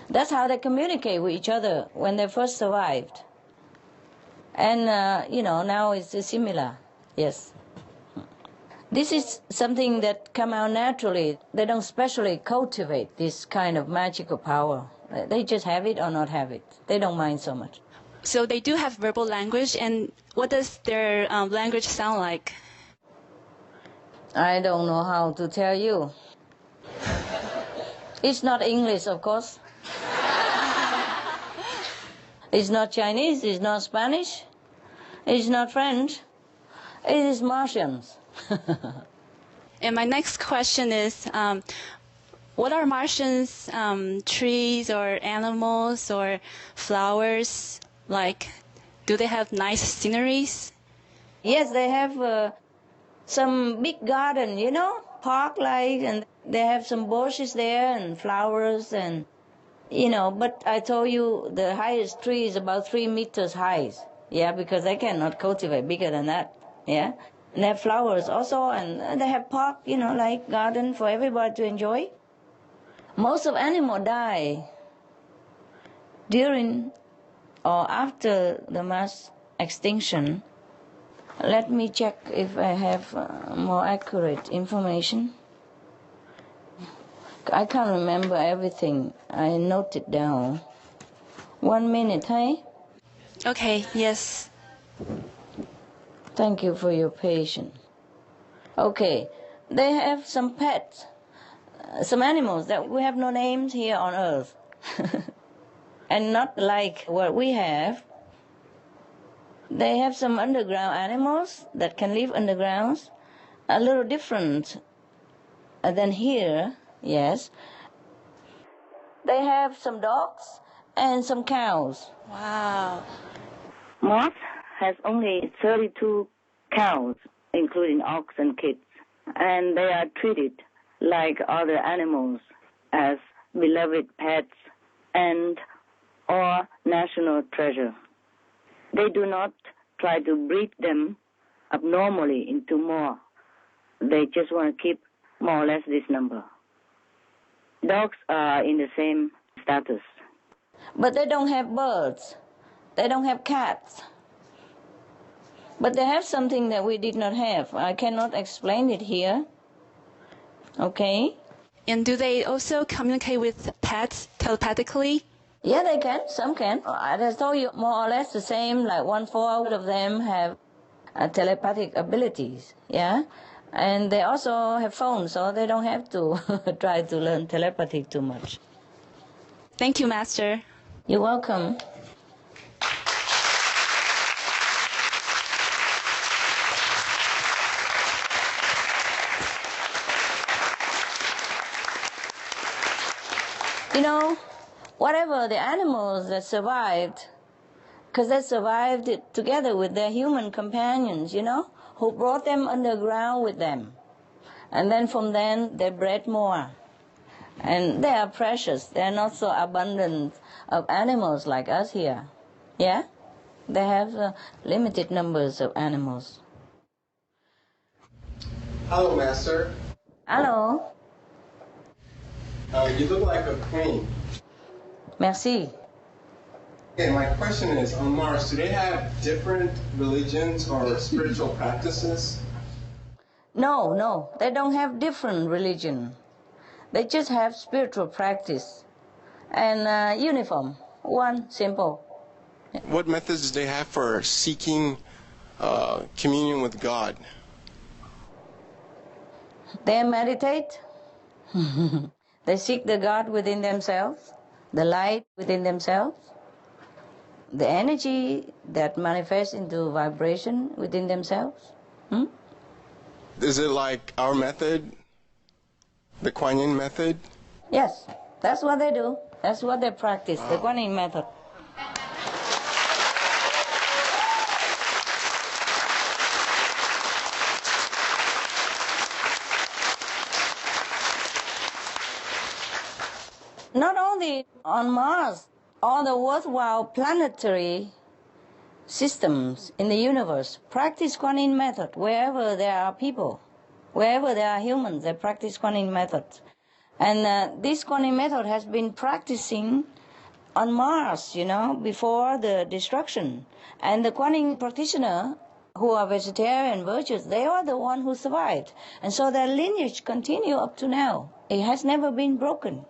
That's how they communicate with each other when they first survived. And, now it's similar, yes. This is something that come out naturally. They don't specially cultivate this kind of magical power. They just have it or not have it. They don't mind so much. So they do have verbal language, and what does their language sound like? I don't know how to tell you. It's not English, of course. It's not Chinese, it's not Spanish, it's not French. It is Martians. And my next question is, what are Martians, trees or animals or flowers like? Do they have nice sceneries? Yes, they have some big garden, park-like, and they have some bushes there and flowers and, but I told you the highest tree is about 3 meters high. Yeah, because they cannot cultivate bigger than that. Yeah. And they have flowers also, and they have park, like garden for everybody to enjoy. Most of animals die during or after the mass extinction. Let me check if I have more accurate information. I can't remember everything. I noted down. 1 minute, hey? Okay, yes. Thank you for your patience. Okay, they have some pets, some animals that we have no names here on Earth. And not like what we have. They have some underground animals that can live underground, a little different than here, yes. They have some dogs and some cows. Wow. Mars has only 32 cows, including ox and kids, and they are treated like other animals as beloved pets and or national treasure. They do not try to breed them abnormally into more. They just want to keep more or less this number. Dogs are in the same status. But they don't have birds. They don't have cats. But they have something that we did not have. I cannot explain it here. Okay? And do they also communicate with pets telepathically? Yeah, they can. Some can. As I told you, more or less the same, like 1/4 of them have telepathic abilities. Yeah? And they also have phones, so they don't have to try to learn telepathy too much. Thank you, Master. You're welcome. You know, whatever the animals that survived, because they survived it together with their human companions, you know, who brought them underground with them. And then from then, they bred more. And they are precious. They are not so abundant of animals like us here. Yeah? They have limited numbers of animals. Hello, Master. Hello. You look like a queen. Merci. Okay, my question is, on Mars, do they have different religions or spiritual practices? No, they don't have different religion. They just have spiritual practice and uniform, one, simple. What methods do they have for seeking communion with God? They meditate. They seek the God within themselves, the light within themselves, the energy that manifests into vibration within themselves. Is it like our method, the Kuan Yin method? Yes, that's what they do. That's what they practice, the Kuan Yin method. Not only on Mars, all the worthwhile planetary systems in the universe practice Kuan Yin method. Wherever there are people, wherever there are humans, they practice Kuan Yin method. And this Kuan Yin method has been practicing on Mars, you know, before the destruction. And the Kuan Yin practitioner who are vegetarian virtuous, they are the one who survived. And so their lineage continue up to now. It has never been broken.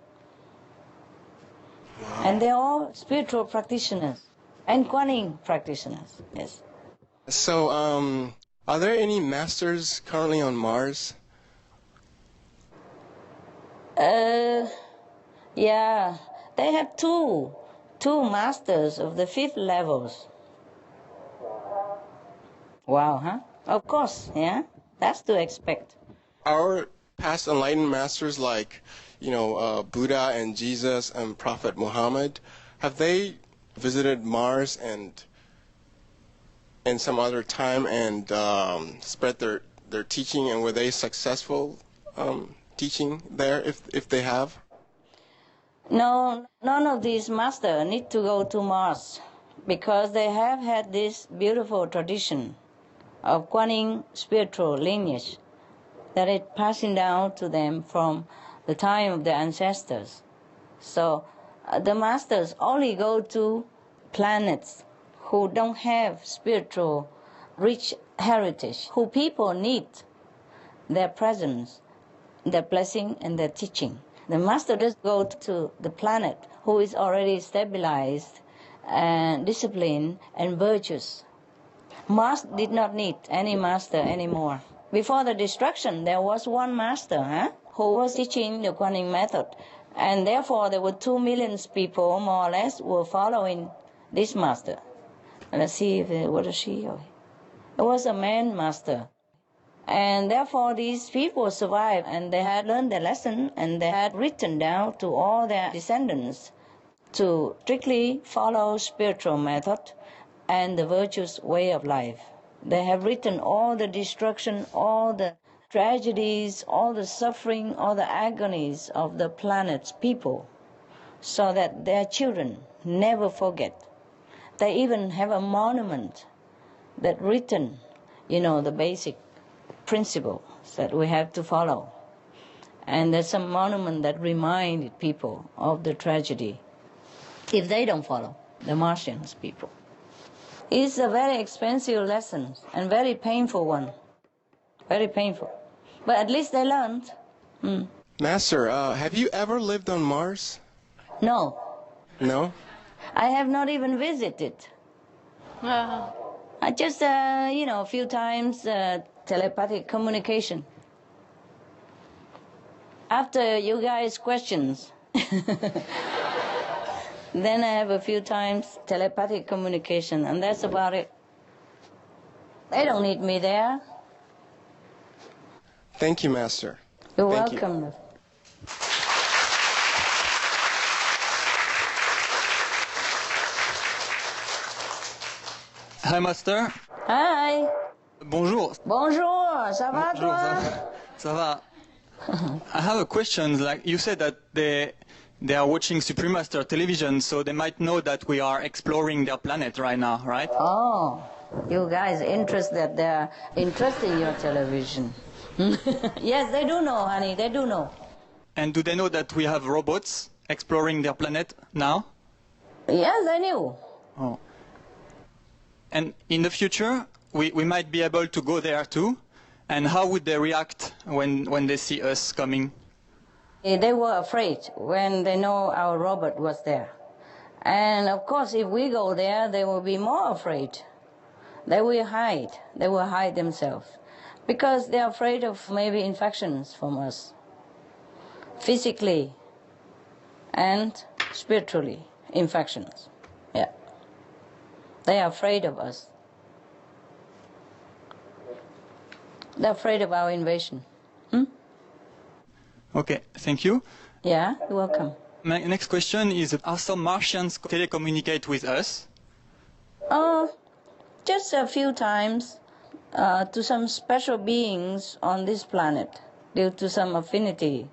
Wow. And they're all spiritual practitioners and Kuan Yin practitioners, yes. So, are there any masters currently on Mars? Yeah, they have two masters of the 5th levels. Wow, huh? Of course, yeah, that's to expect. Our past enlightened masters like, you know, Buddha and Jesus and Prophet Muhammad, have they visited Mars and some other time and spread their teaching, and were they successful teaching there if they have? No, none of these masters need to go to Mars because they have had this beautiful tradition of Kuan Yin spiritual lineage that is passing down to them from the time of their ancestors. So the masters only go to planets who don't have spiritual rich heritage, who people need their presence, their blessing, and their teaching. The master does go to the planet who is already stabilized and disciplined and virtuous. Mars did not need any master anymore. Before the destruction, there was one master who was teaching the Kuan Yin method. And therefore, there were 2 million people, more or less, were following this master. And let's see if it was a she or it was a man master. And therefore, these people survived, and they had learned their lesson, and they had written down to all their descendants to strictly follow spiritual method and the virtuous way of life. They have written all the destruction, all the tragedies, all the suffering, all the agonies of the planet's people. so that their children never forget. They even have a monument that written, the basic principles that we have to follow. And there's some monument that reminded people of the tragedy if they don't follow, the Martians people. It's a very expensive lesson and very painful one. Very painful. But at least they learned. Master, have you ever lived on Mars? No. No? I have not even visited. I just, a few times telepathic communication. After you guys' questions, then I have a few times telepathic communication, and that's about it. They don't need me there. Thank you, Master. You're welcome. Hi, Master. Hi. Bonjour. Bonjour. Ça va, Bonjour, toi? Ça va. I have a question. Like you said that they are watching Supreme Master television, so they might know that we are exploring their planet right now, right? Oh, you guys they're interested in your television. Yes, they do know, honey. They do know. And do they know that we have robots exploring their planet now? Yes, they knew. Oh. And in the future, we might be able to go there too. And how would they react when they see us coming? They were afraid when they know our robot was there. And of course, if we go there, they will be more afraid. They will hide. They will hide themselves. Because they're afraid of maybe infections from us. Physically and spiritually, infections. Yeah. They are afraid of us. They're afraid of our invasion. Okay, thank you. Yeah, you're welcome. My next question is, are some Martians telecommunicate with us? Just a few times to some special beings on this planet due to some affinity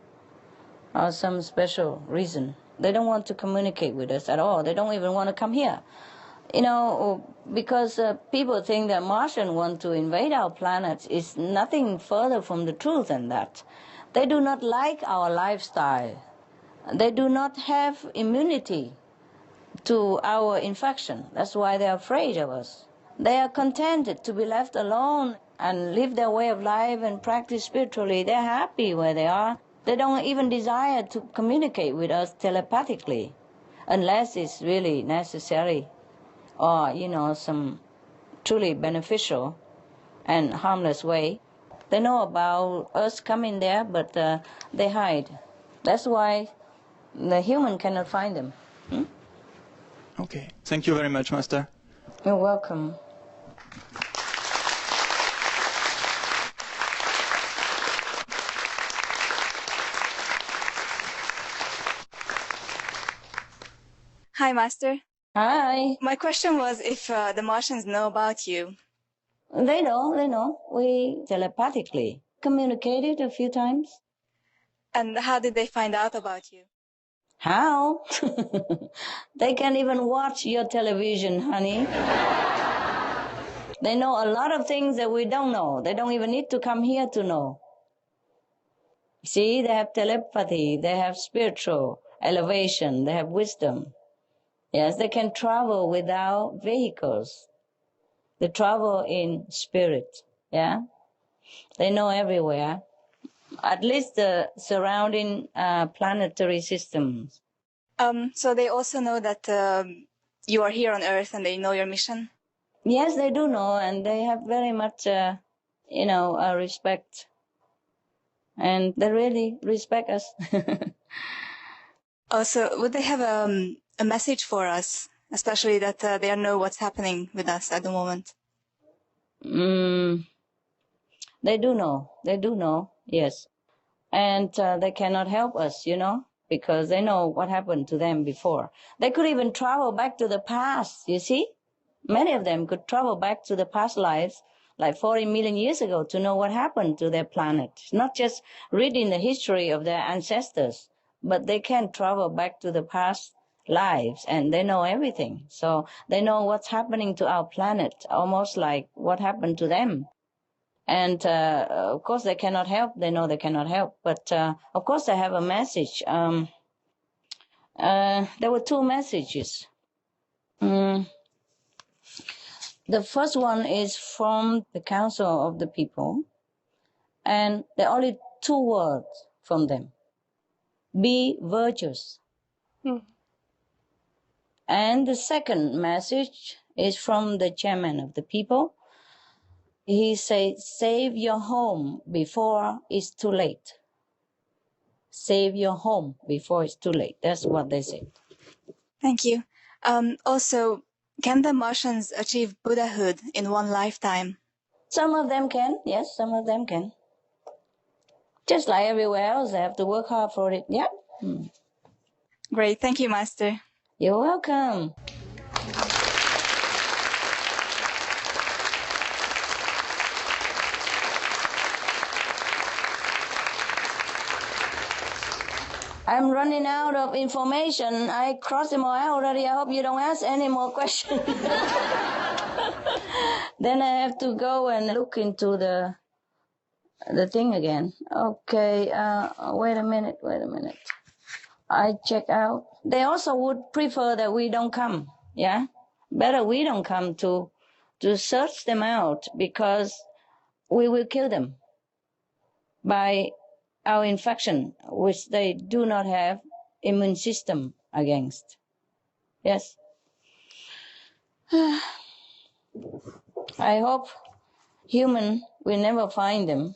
or some special reason. They don't want to communicate with us at all. They don't even want to come here. Because people think that Martians want to invade our planet is nothing further from the truth than that. They do not like our lifestyle. They do not have immunity to our infection. That's why they're afraid of us. They are contented to be left alone and live their way of life and practice spiritually. They're happy where they are. They don't even desire to communicate with us telepathically unless it's really necessary or, some truly beneficial and harmless way. They know about us coming there, but they hide. That's why the human cannot find them. Okay. Thank you very much, Master. You're welcome. Hi, Master. Hi. My question was if the Martians know about you. They know. We telepathically communicated a few times. And how did they find out about you? How? They can't even watch your television, honey. They know a lot of things that we don't know. They don't even need to come here to know. See, they have telepathy, they have spiritual elevation, they have wisdom. Yes, they can travel without vehicles. They travel in spirit, yeah? They know everywhere, at least the surrounding planetary systems. So they also know that you are here on Earth and they know your mission? Yes, they do know, and they have very much, respect. And they really respect us. Also, would they have a message for us, especially that they know what's happening with us at the moment? They do know, yes. And they cannot help us, because they know what happened to them before. They could even travel back to the past, you see? Many of them could travel back to the past lives, like 40 million years ago, to know what happened to their planet. Not just reading the history of their ancestors, but they can travel back to the past lives, and they know everything. So they know what's happening to our planet, almost like what happened to them. And of course they cannot help. They know they cannot help, but of course they have a message. There were two messages. The first one is from the Council of the People, and there are only two words from them. Be virtuous. And the second message is from the chairman of the people. He said, save your home before it's too late. Save your home before it's too late. That's what they said. Thank you. Also, can the Martians achieve Buddhahood in one lifetime? Some of them can, yes, some of them can. Just like everywhere else, they have to work hard for it, yeah. Great, thank you, Master. You're welcome. I'm running out of information. I crossed them all out already. I hope you don't ask any more questions. Then I have to go and look into the thing again. Okay, wait a minute. I check out. They also would prefer that we don't come, yeah? Better we don't come to search them out, because we will kill them by our infection, which they do not have immune system against. Yes. I hope human will never find them.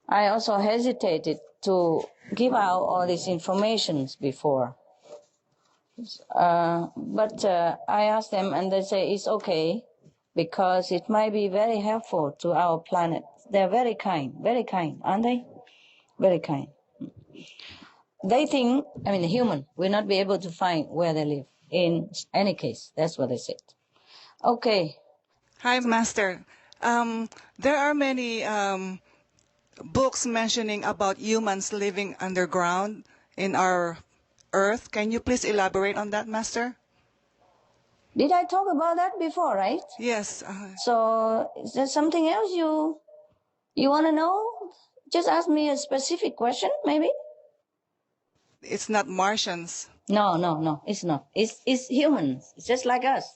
I also hesitated to give out all these informations before. But I asked them, and they say it's okay, because it might be very helpful to our planet. They're very kind, aren't they? Very kind. They think, I mean, the human will not be able to find where they live in any case. That's what they said. Okay. Hi, Master. There are many books mentioning about humans living underground in our Earth. Can you please elaborate on that, Master? Did I talk about that before, right? Yes. So is there something else you want to know? Just ask me a specific question, maybe? It's not Martians. No, it's not. It's humans. It's just like us.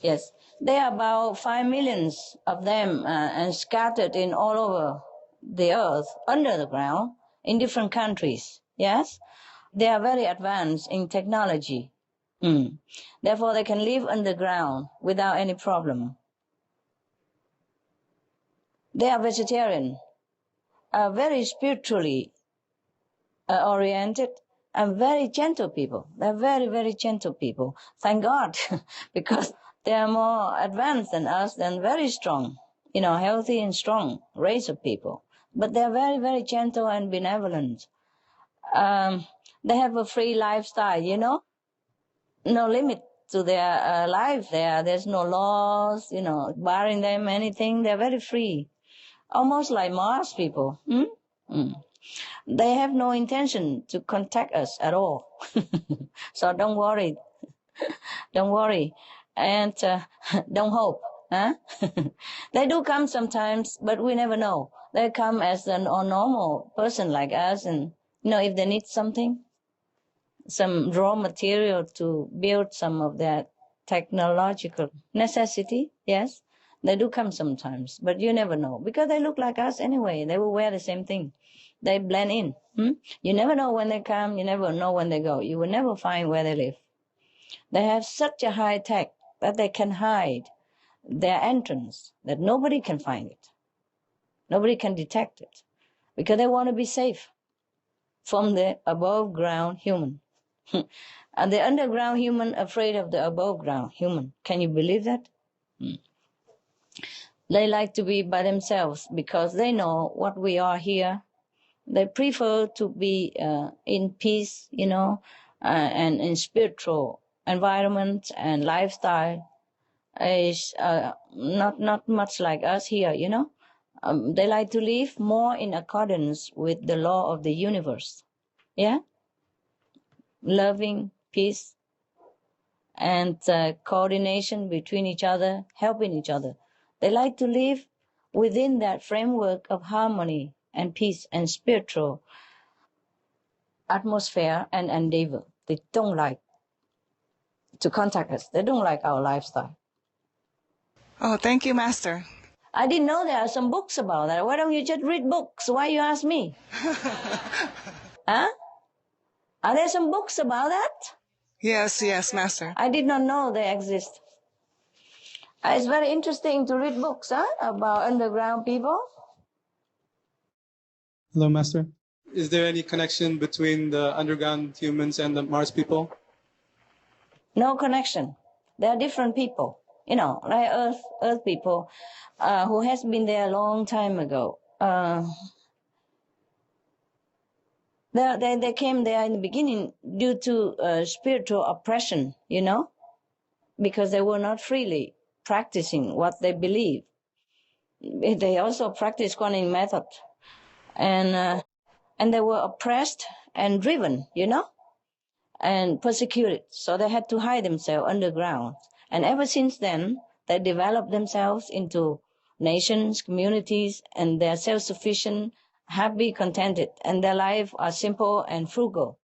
Yes. There are about 5 million of them and scattered in all over the earth, under the ground, in different countries. Yes? They are very advanced in technology. Therefore, they can live underground without any problem. They are vegetarian, very spiritually oriented, and very gentle people. They're very, very gentle people. Thank God, because they are more advanced than us, and very strong, healthy and strong race of people. But they're very, very gentle and benevolent. They have a free lifestyle, no limit to their life there. There's no laws, barring them anything. They're very free. Almost like Mars people. They have no intention to contact us at all. So don't worry. Don't worry. And don't hope. Huh? They do come sometimes, but we never know. They come as a normal person like us, and, if they need something, some raw material to build some of their technological necessity, yes, they do come sometimes, but you never know, because they look like us anyway. They will wear the same thing. They blend in. You never know when they come. You never know when they go. You will never find where they live. They have such a high tech that they can hide their entrance, that nobody can find it. Nobody can detect it, because they want to be safe from the above ground human. And the underground human afraid of the above ground human. Can you believe that? They like to be by themselves because they know what we are here. They prefer to be in peace, and in spiritual environment and lifestyle. Is not much like us here, They like to live more in accordance with the law of the universe. Yeah? Loving, peace, and coordination between each other, helping each other. They like to live within that framework of harmony and peace and spiritual atmosphere and endeavor. They don't like to contact us. They don't like our lifestyle. Oh, thank you, Master. I didn't know there are some books about that. Why don't you just read books? Why you ask me? Huh? Are there some books about that? Yes, yes, Master. I did not know they exist. It's very interesting to read books about underground people. Hello, Master. Is there any connection between the underground humans and the Mars people? No connection. They are different people. You know, like Earth people who has been there a long time ago. They came there in the beginning due to spiritual oppression, you know, because they were not freely practicing what they believe. They also practiced quantum method, and they were oppressed and driven, you know, and persecuted. So they had to hide themselves underground. And ever since then, they developed themselves into nations, communities, and they're self-sufficient, happy, contented, and their life are simple and frugal.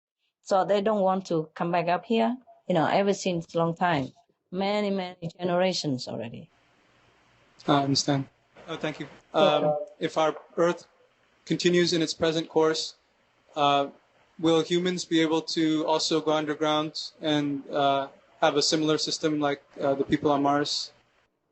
So they don't want to come back up here, you know, ever since a long time. Many, many generations already. I understand. Thank you. If our Earth continues in its present course, will humans be able to also go underground and have a similar system like the people on Mars?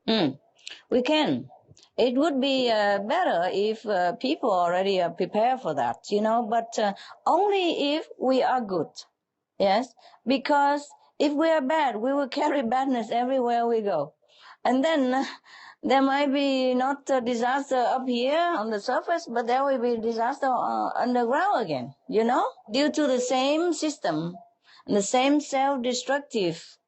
We can. It would be better if people already are prepared for that, you know, but only if we are good. Yes, because if we are bad, we will carry badness everywhere we go. And then there might be not a disaster up here on the surface, but there will be disaster underground again, you know, due to the same system, the same self-destructive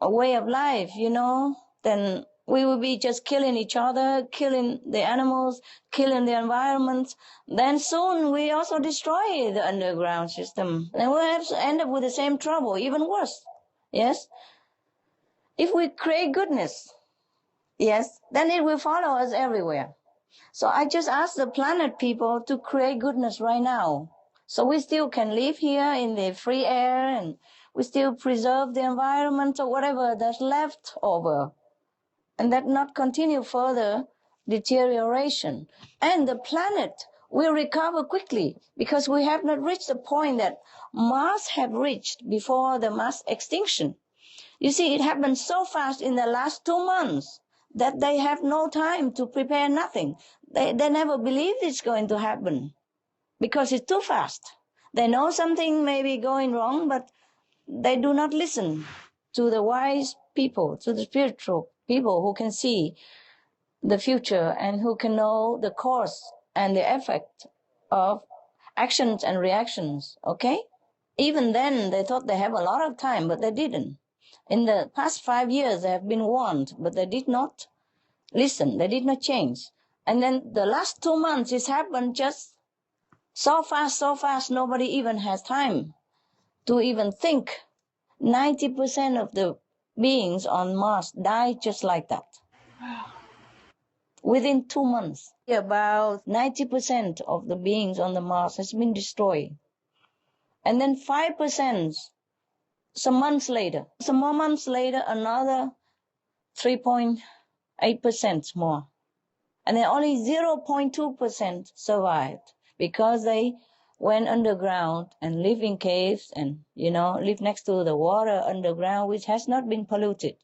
way of life, you know, then we will be just killing each other, killing the animals, killing the environment. Then soon we also destroy the underground system. Then we'll have to end up with the same trouble, even worse. Yes? If we create goodness, yes, then it will follow us everywhere. So I just ask the planet people to create goodness right now. So we still can live here in the free air and we still preserve the environment or whatever that's left over. And that not continue further deterioration. And the planet will recover quickly because we have not reached the point that Mars had reached before the mass extinction. You see, it happened so fast in the last 2 months that they have no time to prepare nothing. They never believed it's going to happen because it's too fast. They know something may be going wrong, but they do not listen to the wise people, to the spiritual people who can see the future and who can know the cause and the effect of actions and reactions, okay? Even then, they thought they have a lot of time, but they didn't. In the past 5 years, they have been warned, but they did not listen. They did not change. And then the last 2 months, it's happened just so fast, nobody even has time to even think. 90% of the beings on Mars died just like that. Within 2 months, about 90% of the beings on the Mars has been destroyed. And then 5%, some months later, some more months later, another 3.8% more. And then only 0.2% survived because they went underground and live in caves and, you know, live next to the water underground, which has not been polluted.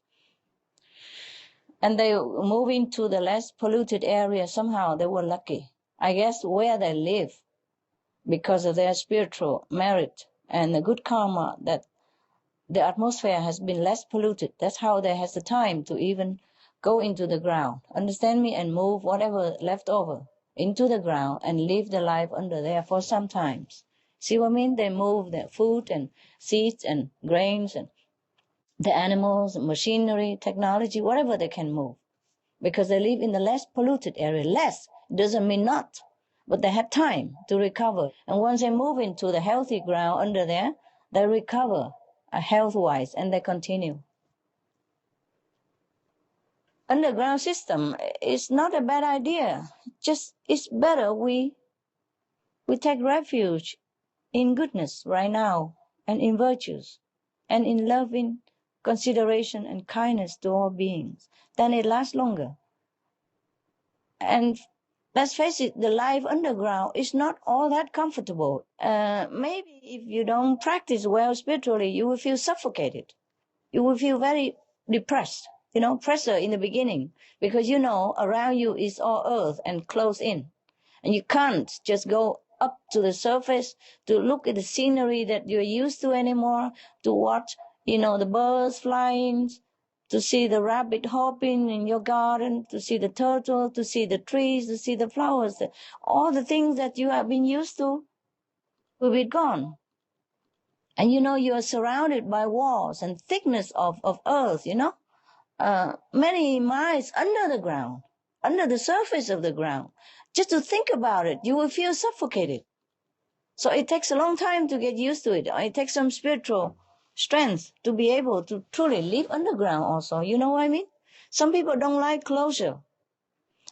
And they move into the less polluted area. Somehow they were lucky. I guess where they live, because of their spiritual merit and the good karma, that the atmosphere has been less polluted. That's how they has the time to even go into the ground, understand me, and move whatever left over into the ground and live their life under there for some times. See what I mean? They move their food and seeds and grains and the animals, machinery, technology, whatever they can move, because they live in the less polluted area. Less doesn't mean not. but they had time to recover. And once they move into the healthy ground under there, they recover health-wise, and they continue. Underground system is not a bad idea. Just it's better we take refuge in goodness right now, and in virtues, and in loving consideration and kindness to all beings. Then it lasts longer. And let's face it, the life underground is not all that comfortable. Maybe if you don't practice well spiritually, you will feel suffocated. You will feel very depressed, pressure in the beginning, because around you is all earth and closed in. And you can't just go up to the surface to look at the scenery that you're used to anymore, to watch, the birds flying, to see the rabbit hopping in your garden, to see the turtle, to see the trees, to see the flowers. All the things that you have been used to will be gone. And you are surrounded by walls and thickness of earth, many miles under the ground, under the surface of the ground. Just to think about it, you will feel suffocated. So it takes a long time to get used to it. It takes some spiritual strength to be able to truly live underground also. You know what I mean? Some people don't like closure.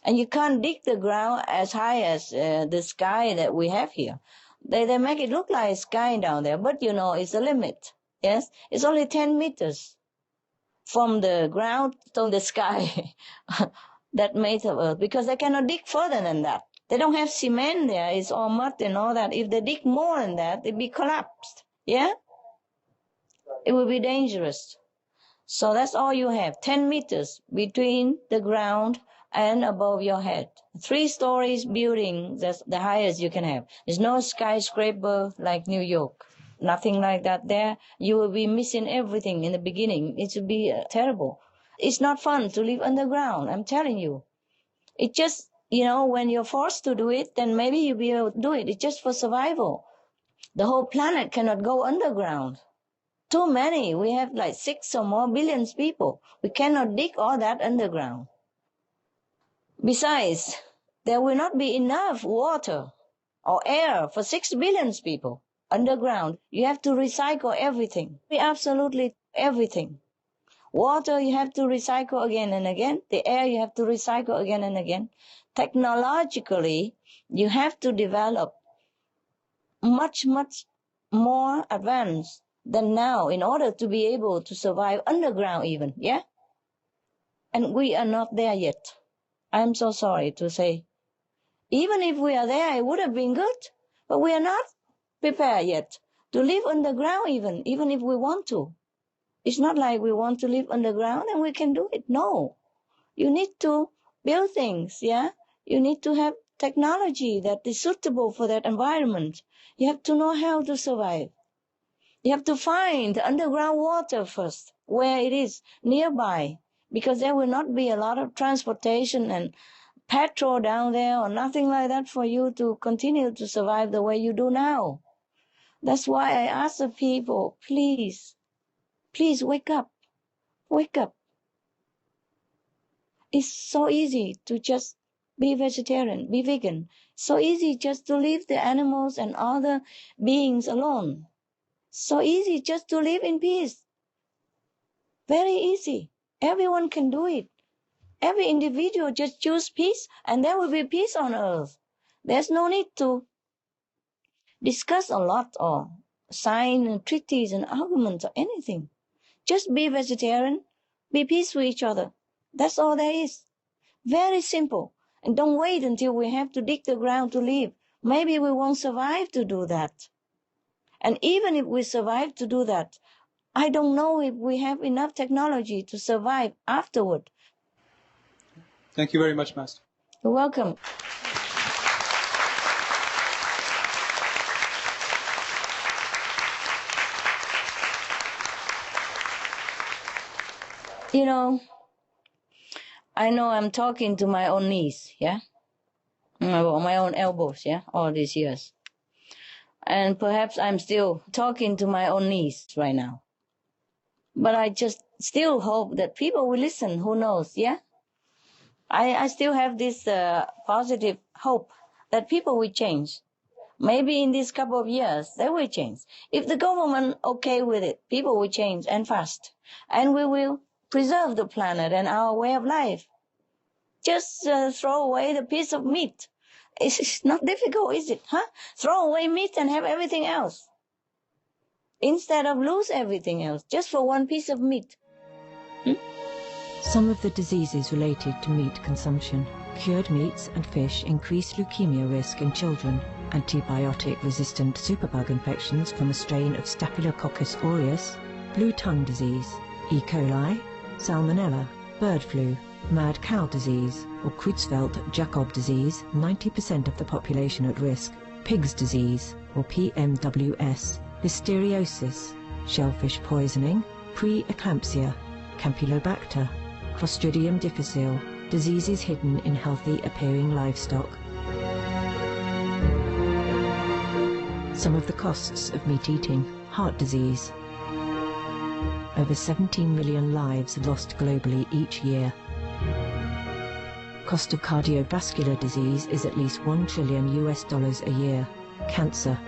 And you can't dig the ground as high as the sky that we have here. They make it look like sky down there, but it's a limit. Yes? It's only 10 meters from the ground to the sky that made of earth, because they cannot dig further than that. They don't have cement there. It's all mud and all that. If they dig more than that, they'll be collapsed. Yeah? It will be dangerous. So that's all you have, 10 meters between the ground and above your head. 3 stories building, that's the highest you can have. There's no skyscraper like New York. Nothing like that there. You will be missing everything in the beginning. It will be terrible. It's not fun to live underground, I'm telling you. It just, when you're forced to do it, then maybe you'll be able to do it. It's just for survival. The whole planet cannot go underground. Too many. We have like 6 or more billions people. We cannot dig all that underground. Besides, there will not be enough water or air for 6 billion people underground. You have to recycle everything. Absolutely everything. Water you have to recycle again and again. The air you have to recycle again and again. Technologically, you have to develop much, much more advanced than now in order to be able to survive underground even, yeah? And we are not there yet. I'm so sorry to say. Even if we are there, it would have been good, but we are not prepared yet to live underground even if we want to. It's not like we want to live underground and we can do it. No. You need to build things, yeah? You need to have technology that is suitable for that environment. You have to know how to survive. You have to find underground water first, where it is nearby, because there will not be a lot of transportation and petrol down there or nothing like that for you to continue to survive the way you do now. That's why I ask the people, please wake up. Wake up. It's so easy to just be vegetarian, be vegan. So easy just to leave the animals and other beings alone. So easy just to live in peace. Very easy. Everyone can do it. Every individual just choose peace and there will be peace on earth. There's no need to discuss a lot or sign and treaties and arguments or anything. Just be vegetarian, be peace with each other. That's all there is. Very simple. And don't wait until we have to dig the ground to live. Maybe we won't survive to do that. And even if we survive to do that, I don't know if we have enough technology to survive afterward. Thank you very much, Master. You're welcome. I know I'm talking to my own knees, yeah? Or my own elbows, yeah? All these years. And perhaps I'm still talking to my own knees right now. But I just still hope that people will listen, who knows, yeah? I still have this positive hope that people will change. Maybe in this couple of years, they will change. If the government okay with it, people will change and fast. And we will preserve the planet and our way of life. Just throw away the piece of meat. It's not difficult, is it? Huh? Throw away meat and have everything else. Instead of lose everything else, just for one piece of meat. Some of the diseases related to meat consumption. Cured meats and fish increase leukemia risk in children. Antibiotic-resistant superbug infections from a strain of Staphylococcus aureus, blue tongue disease, E. coli, salmonella, bird flu, mad cow disease, or Creutzfeldt-Jakob disease, 90% of the population at risk, pig's disease, or PMWS, listeriosis, shellfish poisoning, preeclampsia, Campylobacter, Clostridium difficile, diseases hidden in healthy-appearing livestock. Some of the costs of meat eating. Heart disease. Over 17 million lives lost globally each year. Cost of cardiovascular disease is at least $1 trillion a year. Cancer.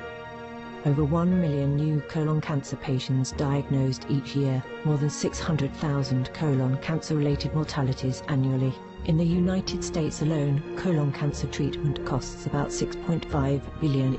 Over 1 million new colon cancer patients diagnosed each year. More than 600,000 colon cancer-related mortalities annually. In the United States alone, colon cancer treatment costs about $6.5 billion.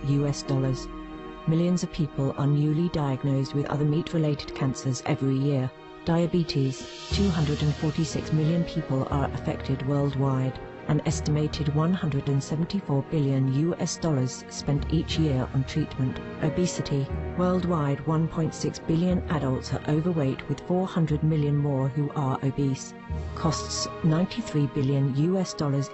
Millions of people are newly diagnosed with other meat-related cancers every year. Diabetes. 246 million people are affected worldwide. An estimated $174 billion spent each year on treatment. Obesity. Worldwide, 1.6 billion adults are overweight, with 400 million more who are obese. Costs $93 billion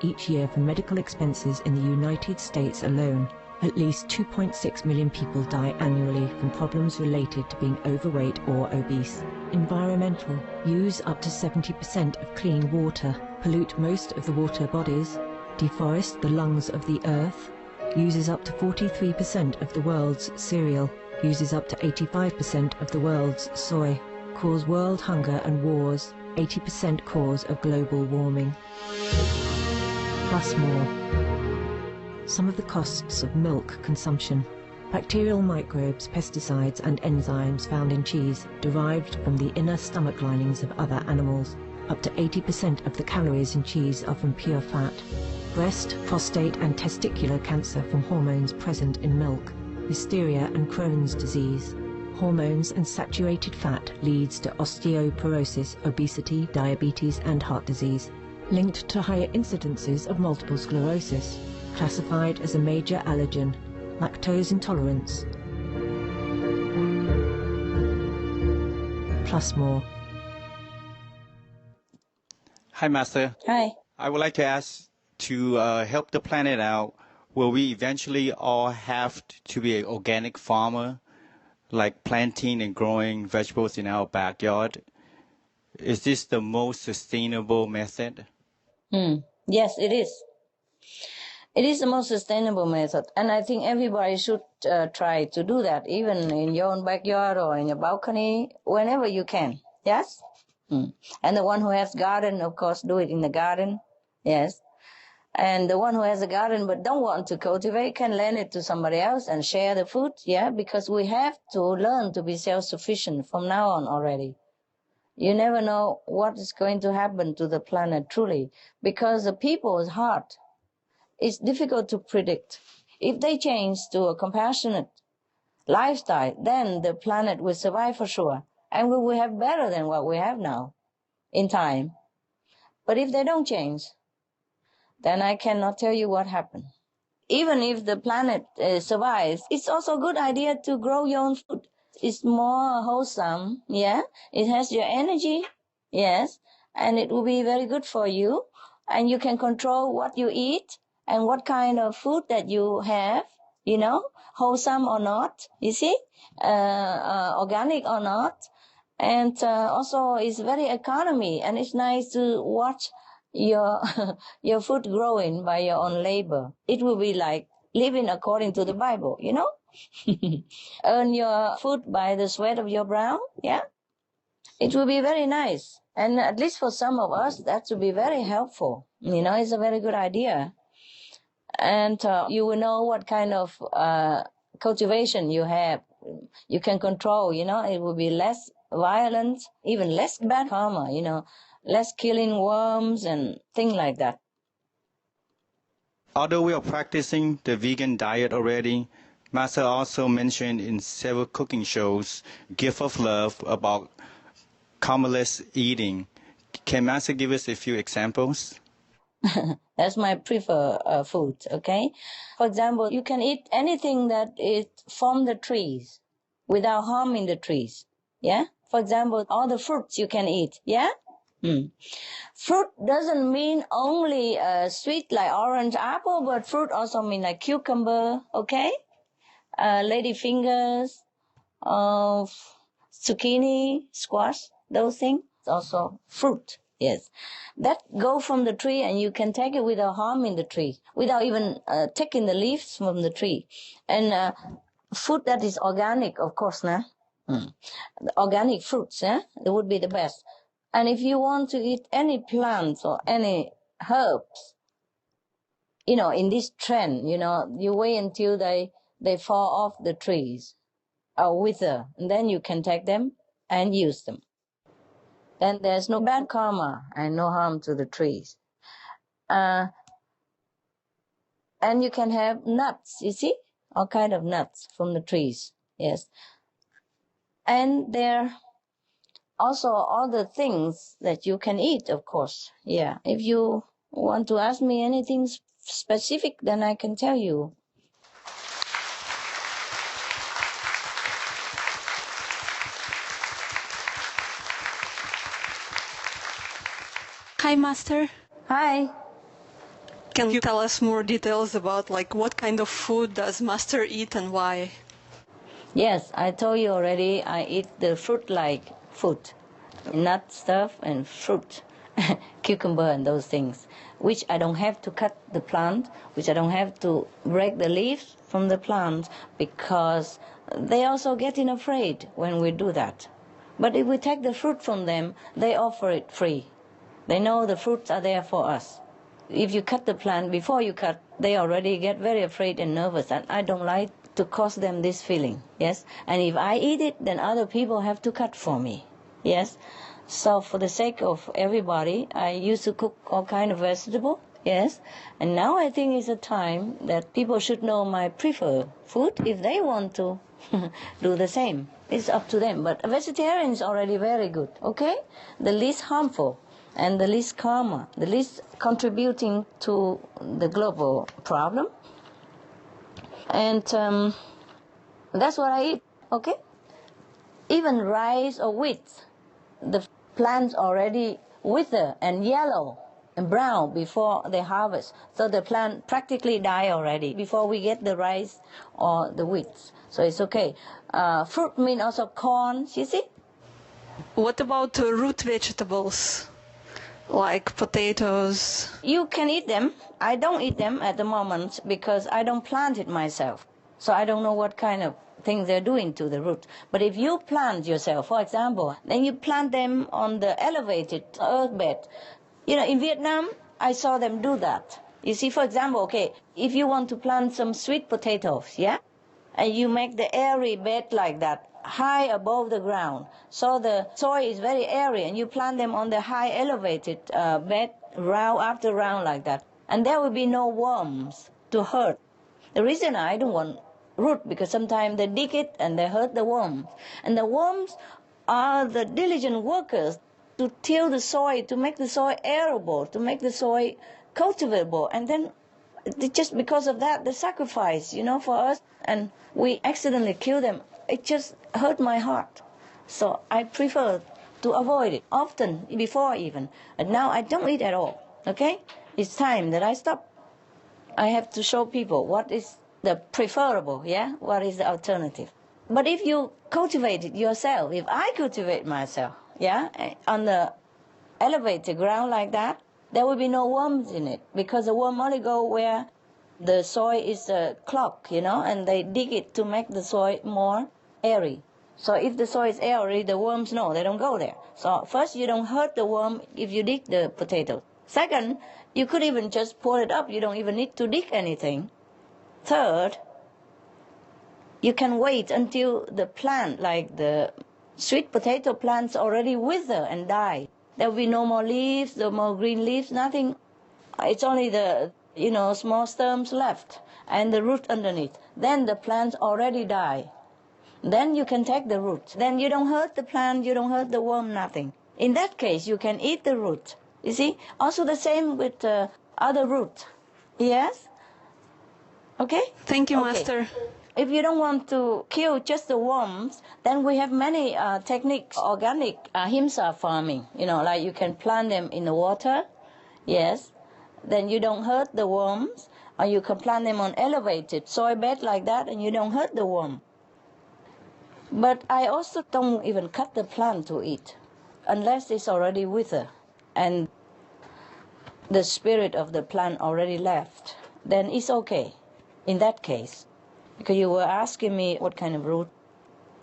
each year for medical expenses in the United States alone. At least 2.6 million people die annually from problems related to being overweight or obese. Environmental. Use up to 70% of clean water. Pollute most of the water bodies. Deforest the lungs of the earth. Uses up to 43% of the world's cereal. Uses up to 85% of the world's soy. Cause world hunger and wars. 80% cause of global warming. Plus more. Some of the costs of milk consumption. Bacterial microbes, pesticides and enzymes found in cheese, derived from the inner stomach linings of other animals. Up to 80% of the calories in cheese are from pure fat. Breast, prostate and testicular cancer from hormones present in milk. Hysteria and Crohn's disease. Hormones and saturated fat leads to osteoporosis, obesity, diabetes and heart disease. Linked to higher incidences of multiple sclerosis. Classified as a major allergen. Lactose intolerance. Plus more. Hi, Master. Hi. I would like to ask, to help the planet out, will we eventually all have to be an organic farmer, like planting and growing vegetables in our backyard? Is this the most sustainable method? Yes, it is. It is the most sustainable method, and I think everybody should try to do that, even in your own backyard or in your balcony, whenever you can. Yes? And the one who has garden, of course, do it in the garden. Yes. And the one who has a garden but don't want to cultivate can lend it to somebody else and share the food. Yeah, because we have to learn to be self-sufficient from now on already. You never know what is going to happen to the planet, truly, because the people's heart is difficult to predict. If they change to a compassionate lifestyle, then the planet will survive for sure, and we will have better than what we have now in time. But if they don't change, then I cannot tell you what happened. Even if the planet survives, it's also a good idea to grow your own food. It's more wholesome, yeah. It has your energy, yes, and it will be very good for you. And you can control what you eat and what kind of food that you have, you know, wholesome or not, you see, organic or not. And also it's very economy, and it's nice to watch your your food growing by your own labor. It will be like living according to the Bible, you know. Earn your food by the sweat of your brow, yeah. It will be very nice, and at least for some of us that will be very helpful. You know, it's a very good idea. And you will know what kind of cultivation you have. You can control, you know, it will be less violent, even less bad karma, you know, less killing worms and things like that. Although we are practicing the vegan diet already, Master also mentioned in several cooking shows, Gift of Love, about karmaless eating. Can Master give us a few examples? That's my preferred food, okay? For example, you can eat anything that is from the trees without harming the trees, yeah? For example, all the fruits you can eat, yeah? Fruit doesn't mean only sweet like orange, apple, but fruit also mean like cucumber, okay? Lady fingers, zucchini, squash, those things, also fruit. Yes, that go from the tree and you can take it without harming the tree, without even taking the leaves from the tree. And food that is organic, of course, nah? The organic fruits, that would be the best. And if you want to eat any plants or any herbs, you know, in this trend, you know, you wait until they fall off the trees or wither, and then you can take them and use them. Then there's no bad karma and no harm to the trees. And you can have nuts, you see? All kind of nuts from the trees, yes. And there also all the things that you can eat, of course, yeah. If you want to ask me anything specific, then I can tell you. Hi, Master. Hi. Can you tell us more details about like what kind of food does Master eat and why? Yes, I told you already, I eat the fruit-like food, nut stuff and fruit, cucumber and those things, which I don't have to cut the plant, which I don't have to break the leaves from the plant, because they also getting afraid when we do that. But if we take the fruit from them, they offer it free. They know the fruits are there for us. If you cut the plant, before you cut, they already get very afraid and nervous, and I don't like to cause them this feeling, yes? And if I eat it, then other people have to cut for me, yes? So for the sake of everybody, I used to cook all kind of vegetable, yes? And now I think it's a time that people should know my preferred food if they want to do the same. It's up to them. But a vegetarian is already very good, okay? The least harmful and the least karma, the least contributing to the global problem. And that's what I eat, okay? Even rice or wheat, the plants already wither and yellow and brown before they harvest. So the plant practically die already before we get the rice or the wheat. So it's okay. Fruit mean also corn, you see? What about root vegetables? Like potatoes? You can eat them. I don't eat them at the moment because I don't plant it myself. So I don't know what kind of things they're doing to the root. But if you plant yourself, for example, then you plant them on the elevated earth bed. You know, in Vietnam, I saw them do that. You see, for example, okay, if you want to plant some sweet potatoes, yeah? And you make the airy bed like that, high above the ground. So the soil is very airy, and you plant them on the high elevated bed, round after round like that. And there will be no worms to hurt. The reason I don't want root, because sometimes they dig it and they hurt the worms. And the worms are the diligent workers to till the soil, to make the soil arable, to make the soil cultivable. And then just because of that, the sacrifice, you know, for us, and we accidentally kill them. It just hurt my heart. So I prefer to avoid it, often, before even. And now I don't eat at all, okay? It's time that I stop. I have to show people what is the preferable, yeah? What is the alternative? But if you cultivate it yourself, if I cultivate myself, yeah, on the elevated ground like that, there will be no worms in it, because the worm only go where the soil is clogged, you know, and they dig it to make the soil more airy. So if the soil is airy, the worms know, they don't go there. So first you don't hurt the worm if you dig the potato. Second, you could even just pull it up. You don't even need to dig anything. Third, you can wait until the plant, like the sweet potato plants, already wither and die. There will be no more leaves, no more green leaves, nothing. It's only the, small stems left and the root underneath. Then the plants already die. Then you can take the root. Then you don't hurt the plant, you don't hurt the worm, nothing. In that case, you can eat the root. You see? Also the same with other root. Yes? Okay? Thank you, Master. If you don't want to kill just the worms, then we have many techniques, organic ahimsa farming. Like you can plant them in the water. Yes. Then you don't hurt the worms. Or you can plant them on elevated soil bed like that, and you don't hurt the worm. But I also don't even cut the plant to eat, unless it's already withered and the spirit of the plant already left. Then it's okay in that case. Because you were asking me what kind of root.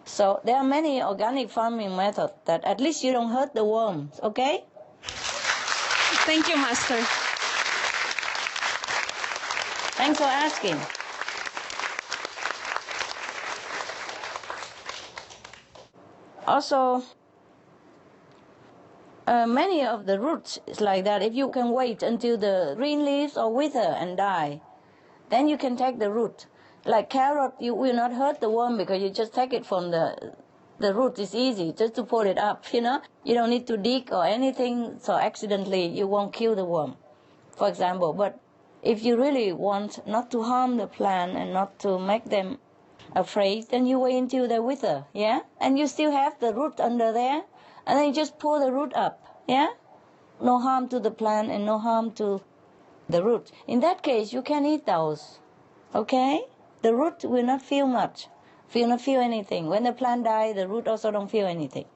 So there are many organic farming methods that at least you don't hurt the worms, okay? Thank you, Master. Thanks for asking. Also, many of the roots is like that. If you can wait until the green leaves or wither and die, then you can take the root. Like carrot, you will not hurt the worm because you just take it from the root. It's easy just to pull it up, You don't need to dig or anything, so accidentally you won't kill the worm, for example. But if you really want not to harm the plant and not to make them afraid, then you wait until they wither, yeah? And you still have the root under there, and then you just pull the root up, yeah? No harm to the plant and no harm to the root. In that case, you can eat those, okay? The root will not feel much, will not feel anything. When the plant dies, the root also don't feel anything.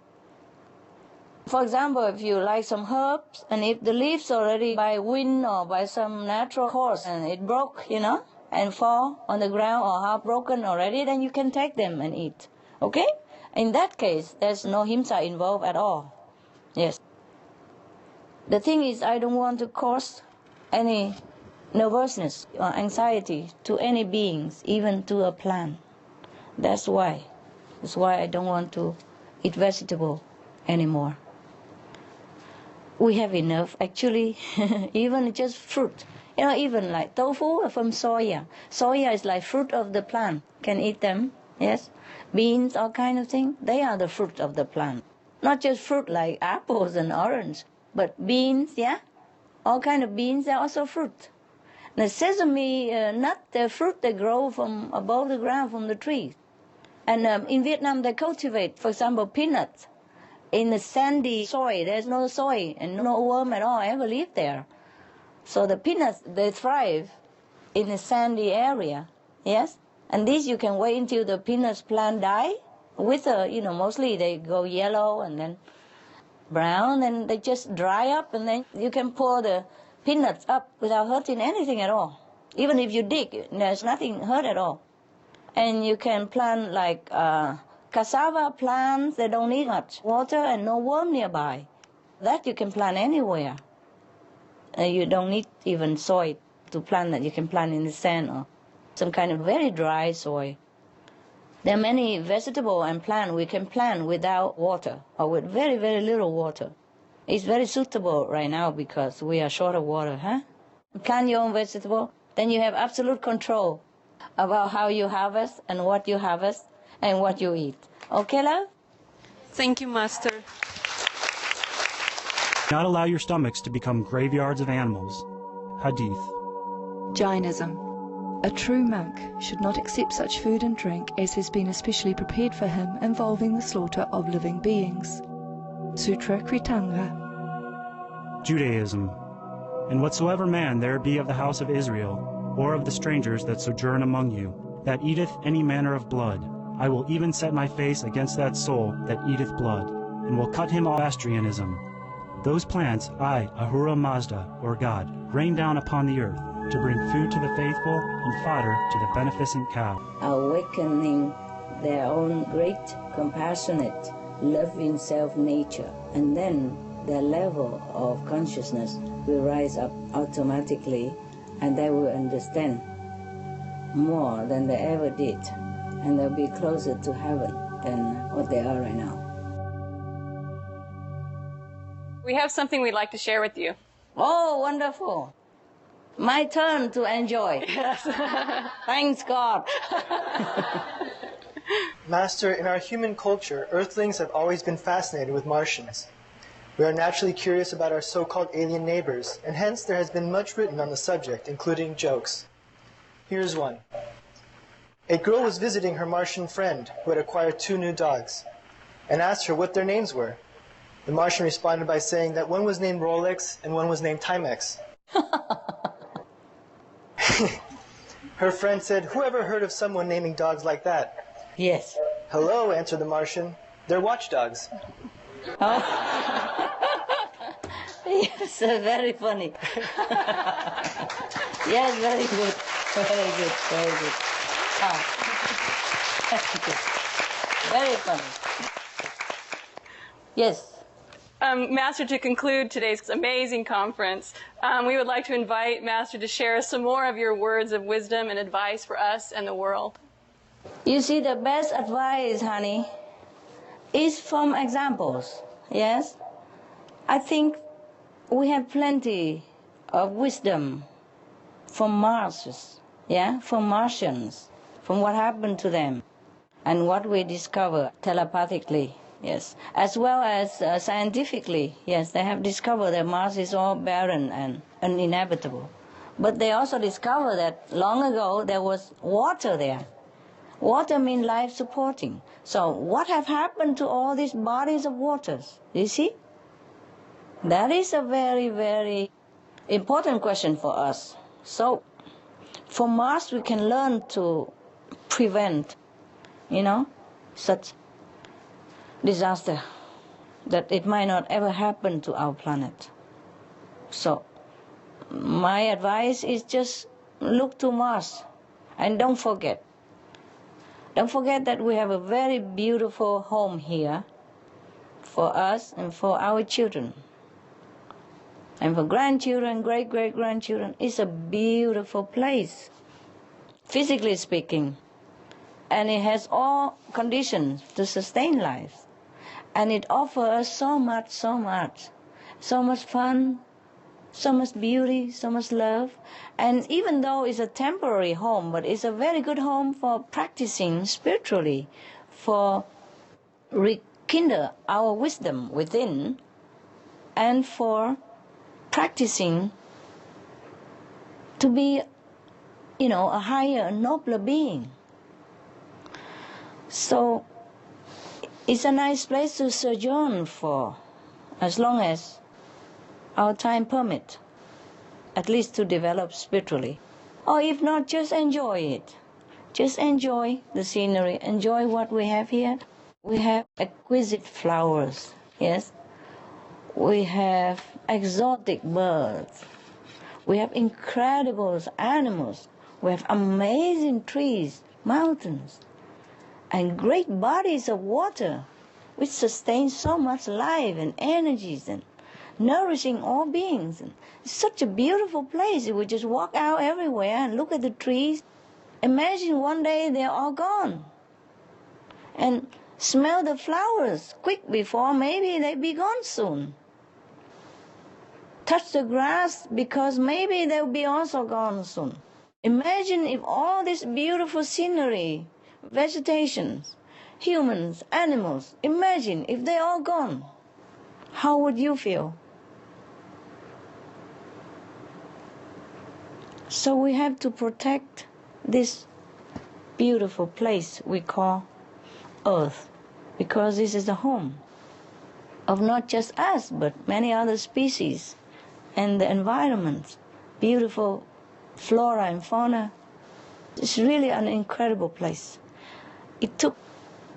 For example, if you like some herbs, and if the leaves already by wind or by some natural cause, and it broke, and fall on the ground or half broken already, then you can take them and eat, okay? In that case, there's no himsa involved at all, yes. The thing is, I don't want to cause any nervousness or anxiety to any beings, even to a plant. That's why I don't want to eat vegetable anymore. We have enough, actually, even just fruit. Even like tofu from soya. Soya is like fruit of the plant. Can eat them, yes. Beans, all kind of thing. They are the fruit of the plant. Not just fruit like apples and orange, but beans, yeah. All kind of beans are also fruit. The sesame nut, the fruit they grow from above the ground from the trees. And in Vietnam they cultivate, for example, peanuts. In the sandy soil, there's no soil and no worm at all ever live there. So the peanuts, they thrive in a sandy area, yes? And these you can wait until the peanuts plant die. Wither, mostly they go yellow and then brown, and they just dry up, and then you can pour the peanuts up without hurting anything at all. Even if you dig, there's nothing hurt at all. And you can plant like cassava plants. They don't need much water and no worm nearby. That you can plant anywhere. You don't need even soil to plant that. You can plant in the sand or some kind of very dry soil. There are many vegetable and plant we can plant without water or with very, very little water. It's very suitable right now because we are short of water, huh? Plant your own vegetable, then you have absolute control about how you harvest and what you harvest and what you eat. Okay, love? Thank you, Master. Not allow your stomachs to become graveyards of animals. Hadith. Jainism. A true monk should not accept such food and drink as has been especially prepared for him involving the slaughter of living beings. Sutra Kritanga. Judaism. And whatsoever man there be of the house of Israel, or of the strangers that sojourn among you, that eateth any manner of blood, I will even set my face against that soul that eateth blood, and will cut him off. Zoroastrianism. Those plants I, Ahura Mazda, or God, rain down upon the earth, to bring food to the faithful and fodder to the beneficent cow. Awakening their own great, compassionate, loving self-nature, and then their level of consciousness will rise up automatically, and they will understand more than they ever did, and they'll be closer to heaven than what they are right now. We have something we'd like to share with you. Oh, wonderful. My turn to enjoy. Yes. Thanks God. Master, in our human culture, Earthlings have always been fascinated with Martians. We are naturally curious about our so-called alien neighbors, and hence there has been much written on the subject, including jokes. Here's one. A girl was visiting her Martian friend, who had acquired 2 new dogs, and asked her what their names were. The Martian responded by saying that one was named Rolex and one was named Timex. Her friend said, "Who ever heard of someone naming dogs like that?" Yes. "Hello," answered the Martian. "They're watchdogs." Oh. Yes, very funny. Yes, very good. Very good, very good. Ah. Very funny. Yes. Master, to conclude today's amazing conference, we would like to invite Master to share some more of your words of wisdom and advice for us and the world. You see, the best advice, honey, is from examples. Yes? I think we have plenty of wisdom from Mars, yeah, from Martians, from what happened to them and what we discover telepathically. Yes, as well as scientifically, yes, they have discovered that Mars is all barren and uninhabitable. But they also discovered that long ago there was water there. Water means life supporting. So what have happened to all these bodies of waters? You see? That is a very, very important question for us. So from Mars we can learn to prevent, such disaster, that it might not ever happen to our planet. So my advice is just look to Mars and don't forget that we have a very beautiful home here for us and for our children and for grandchildren, great-great-grandchildren. It's a beautiful place, physically speaking, and it has all conditions to sustain life. And it offers so much fun, so much beauty, so much love. And even though it's a temporary home, but it's a very good home for practicing spiritually, for rekindle our wisdom within, and for practicing to be, a higher, nobler being. So it's a nice place to sojourn for, as long as our time permits, at least to develop spiritually. Or if not, just enjoy it. Just enjoy the scenery, enjoy what we have here. We have exquisite flowers, yes. We have exotic birds. We have incredible animals. We have amazing trees, mountains, and great bodies of water, which sustain so much life and energies and nourishing all beings. And it's such a beautiful place. We just walk out everywhere and look at the trees. Imagine one day they're all gone. And smell the flowers quick before maybe they be gone soon. Touch the grass because maybe they'll be also gone soon. Imagine if all this beautiful scenery, vegetations, humans, animals, imagine if they're all gone. How would you feel? So we have to protect this beautiful place we call Earth, because this is the home of not just us, but many other species and the environment, beautiful flora and fauna. It's really an incredible place. It took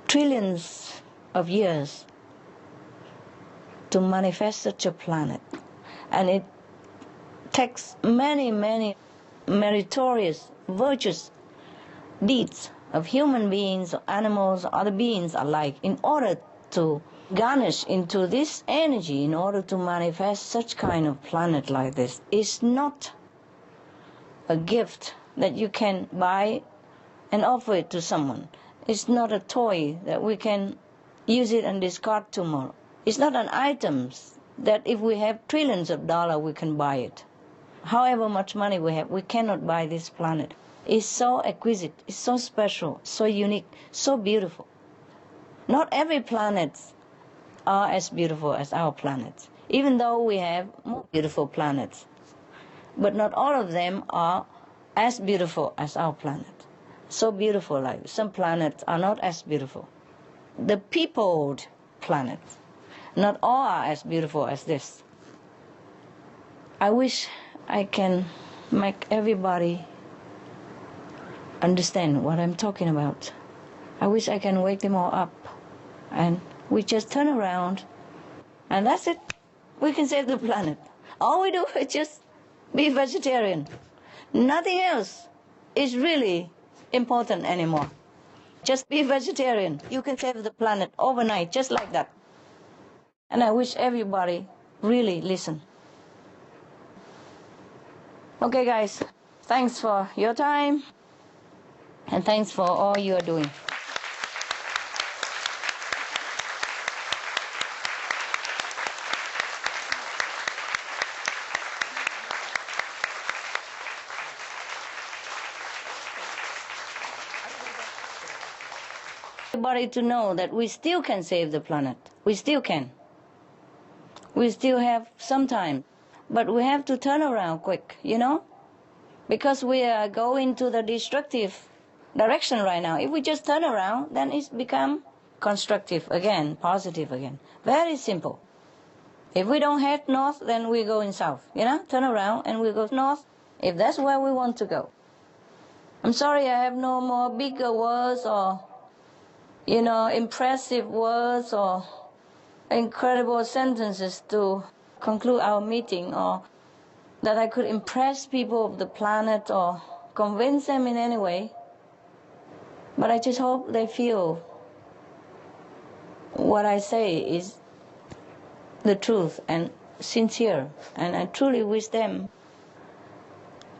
trillions of years to manifest such a planet, and it takes many, many meritorious, virtuous deeds of human beings, or animals, or other beings alike, in order to garnish into this energy in order to manifest such kind of planet like this. It's not a gift that you can buy and offer it to someone. It's not a toy that we can use it and discard tomorrow. It's not an item that if we have trillions of dollars we can buy it. However much money we have, we cannot buy this planet. It's so exquisite, it's so special, so unique, so beautiful. Not every planet are as beautiful as our planet, even though we have more beautiful planets. But not all of them are as beautiful as our planet. So beautiful, like some planets are not as beautiful. The peopled planets, not all are as beautiful as this. I wish I can make everybody understand what I'm talking about. I wish I can wake them all up and we just turn around and that's it. We can save the planet. All we do is just be vegetarian. Nothing else is really important anymore. Just be vegetarian. You can save the planet overnight, just like that. And I wish everybody really listen. Okay, guys, thanks for your time, and thanks for all you are doing. Everybody to know that we still can save the planet. We still can. We still have some time. But we have to turn around quick, you know? Because we are going to the destructive direction right now. If we just turn around, then it's become constructive again, positive again. Very simple. If we don't head north, then we go in south, you know? Turn around and we go north, if that's where we want to go. I'm sorry I have no more bigger words or, you know, impressive words or incredible sentences to conclude our meeting, or that I could impress people of the planet or convince them in any way. But I just hope they feel what I say is the truth and sincere. And I truly wish them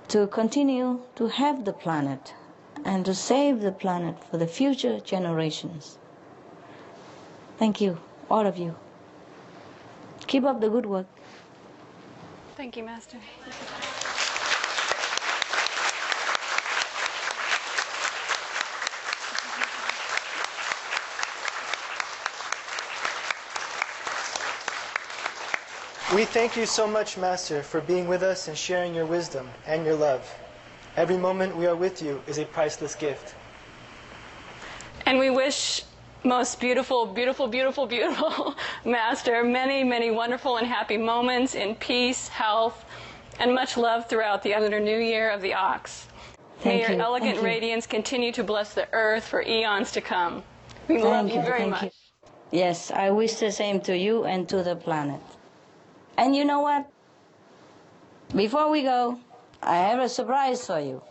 to continue to have the planet and to save the planet for the future generations. Thank you, all of you. Keep up the good work. Thank you, Master. We thank you so much, Master, for being with us and sharing your wisdom and your love. Every moment we are with you is a priceless gift. And we wish most beautiful, beautiful, beautiful, beautiful Master many, many wonderful and happy moments in peace, health, and much love throughout the Lunar New Year of the Ox. May your elegant radiance continue to bless the earth for eons to come. We love you very much. Yes, I wish the same to you and to the planet. And you know what? Before we go, I have a surprise for you.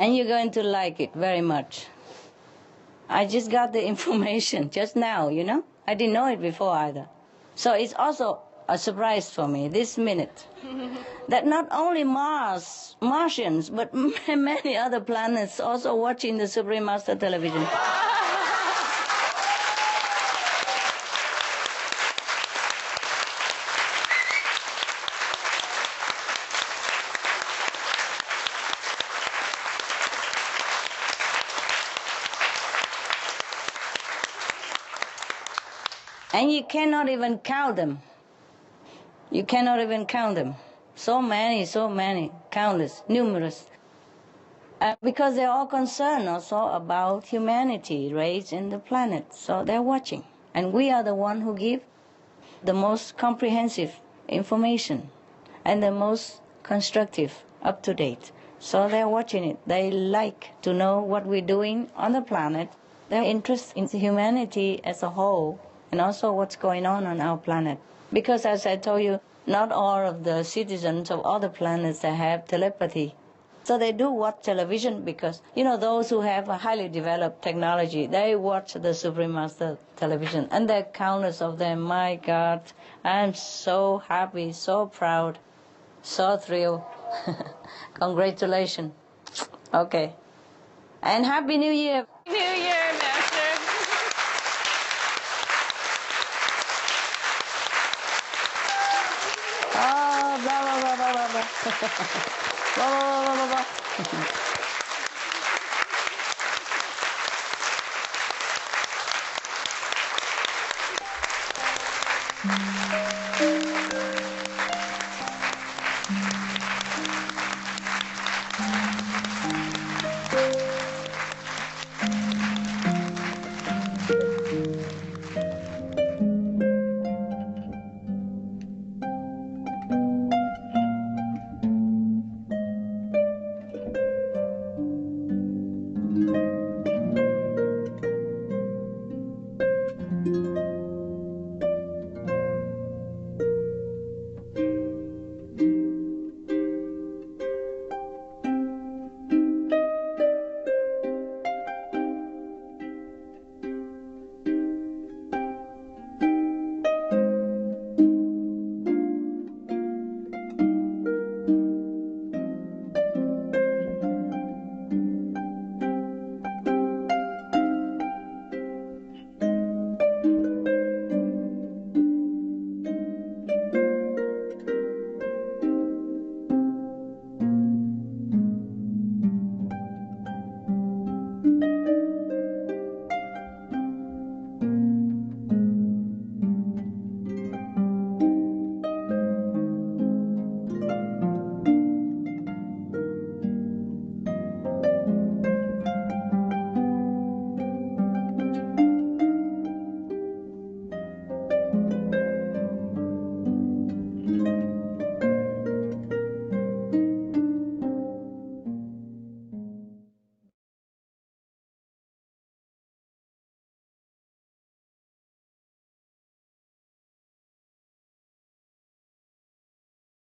And you're going to like it very much. I just got the information just now, you know? I didn't know it before either. So it's also a surprise for me this minute. That not only Martians, but many other planets also watching the Supreme Master television. And you cannot even count them. You cannot even count them. So many, countless, numerous. Because they're all concerned also about humanity, race, and the planet. So they're watching. And we are the one who give the most comprehensive information and the most constructive, up-to-date. So they're watching it. They like to know what we're doing on the planet. They're interested in humanity as a whole, and also what's going on our planet. Because as I told you, not all of the citizens of other planets that have telepathy So they do watch television because, those who have a highly developed technology, they watch the Supreme Master television. And there are countless of them. My God, I'm so happy, so proud, so thrilled. Congratulations. Okay. And Happy New Year. New Year, Master. Oh, blah, blah, blah, blah, blah, blah. Blah, blah, blah, blah, blah.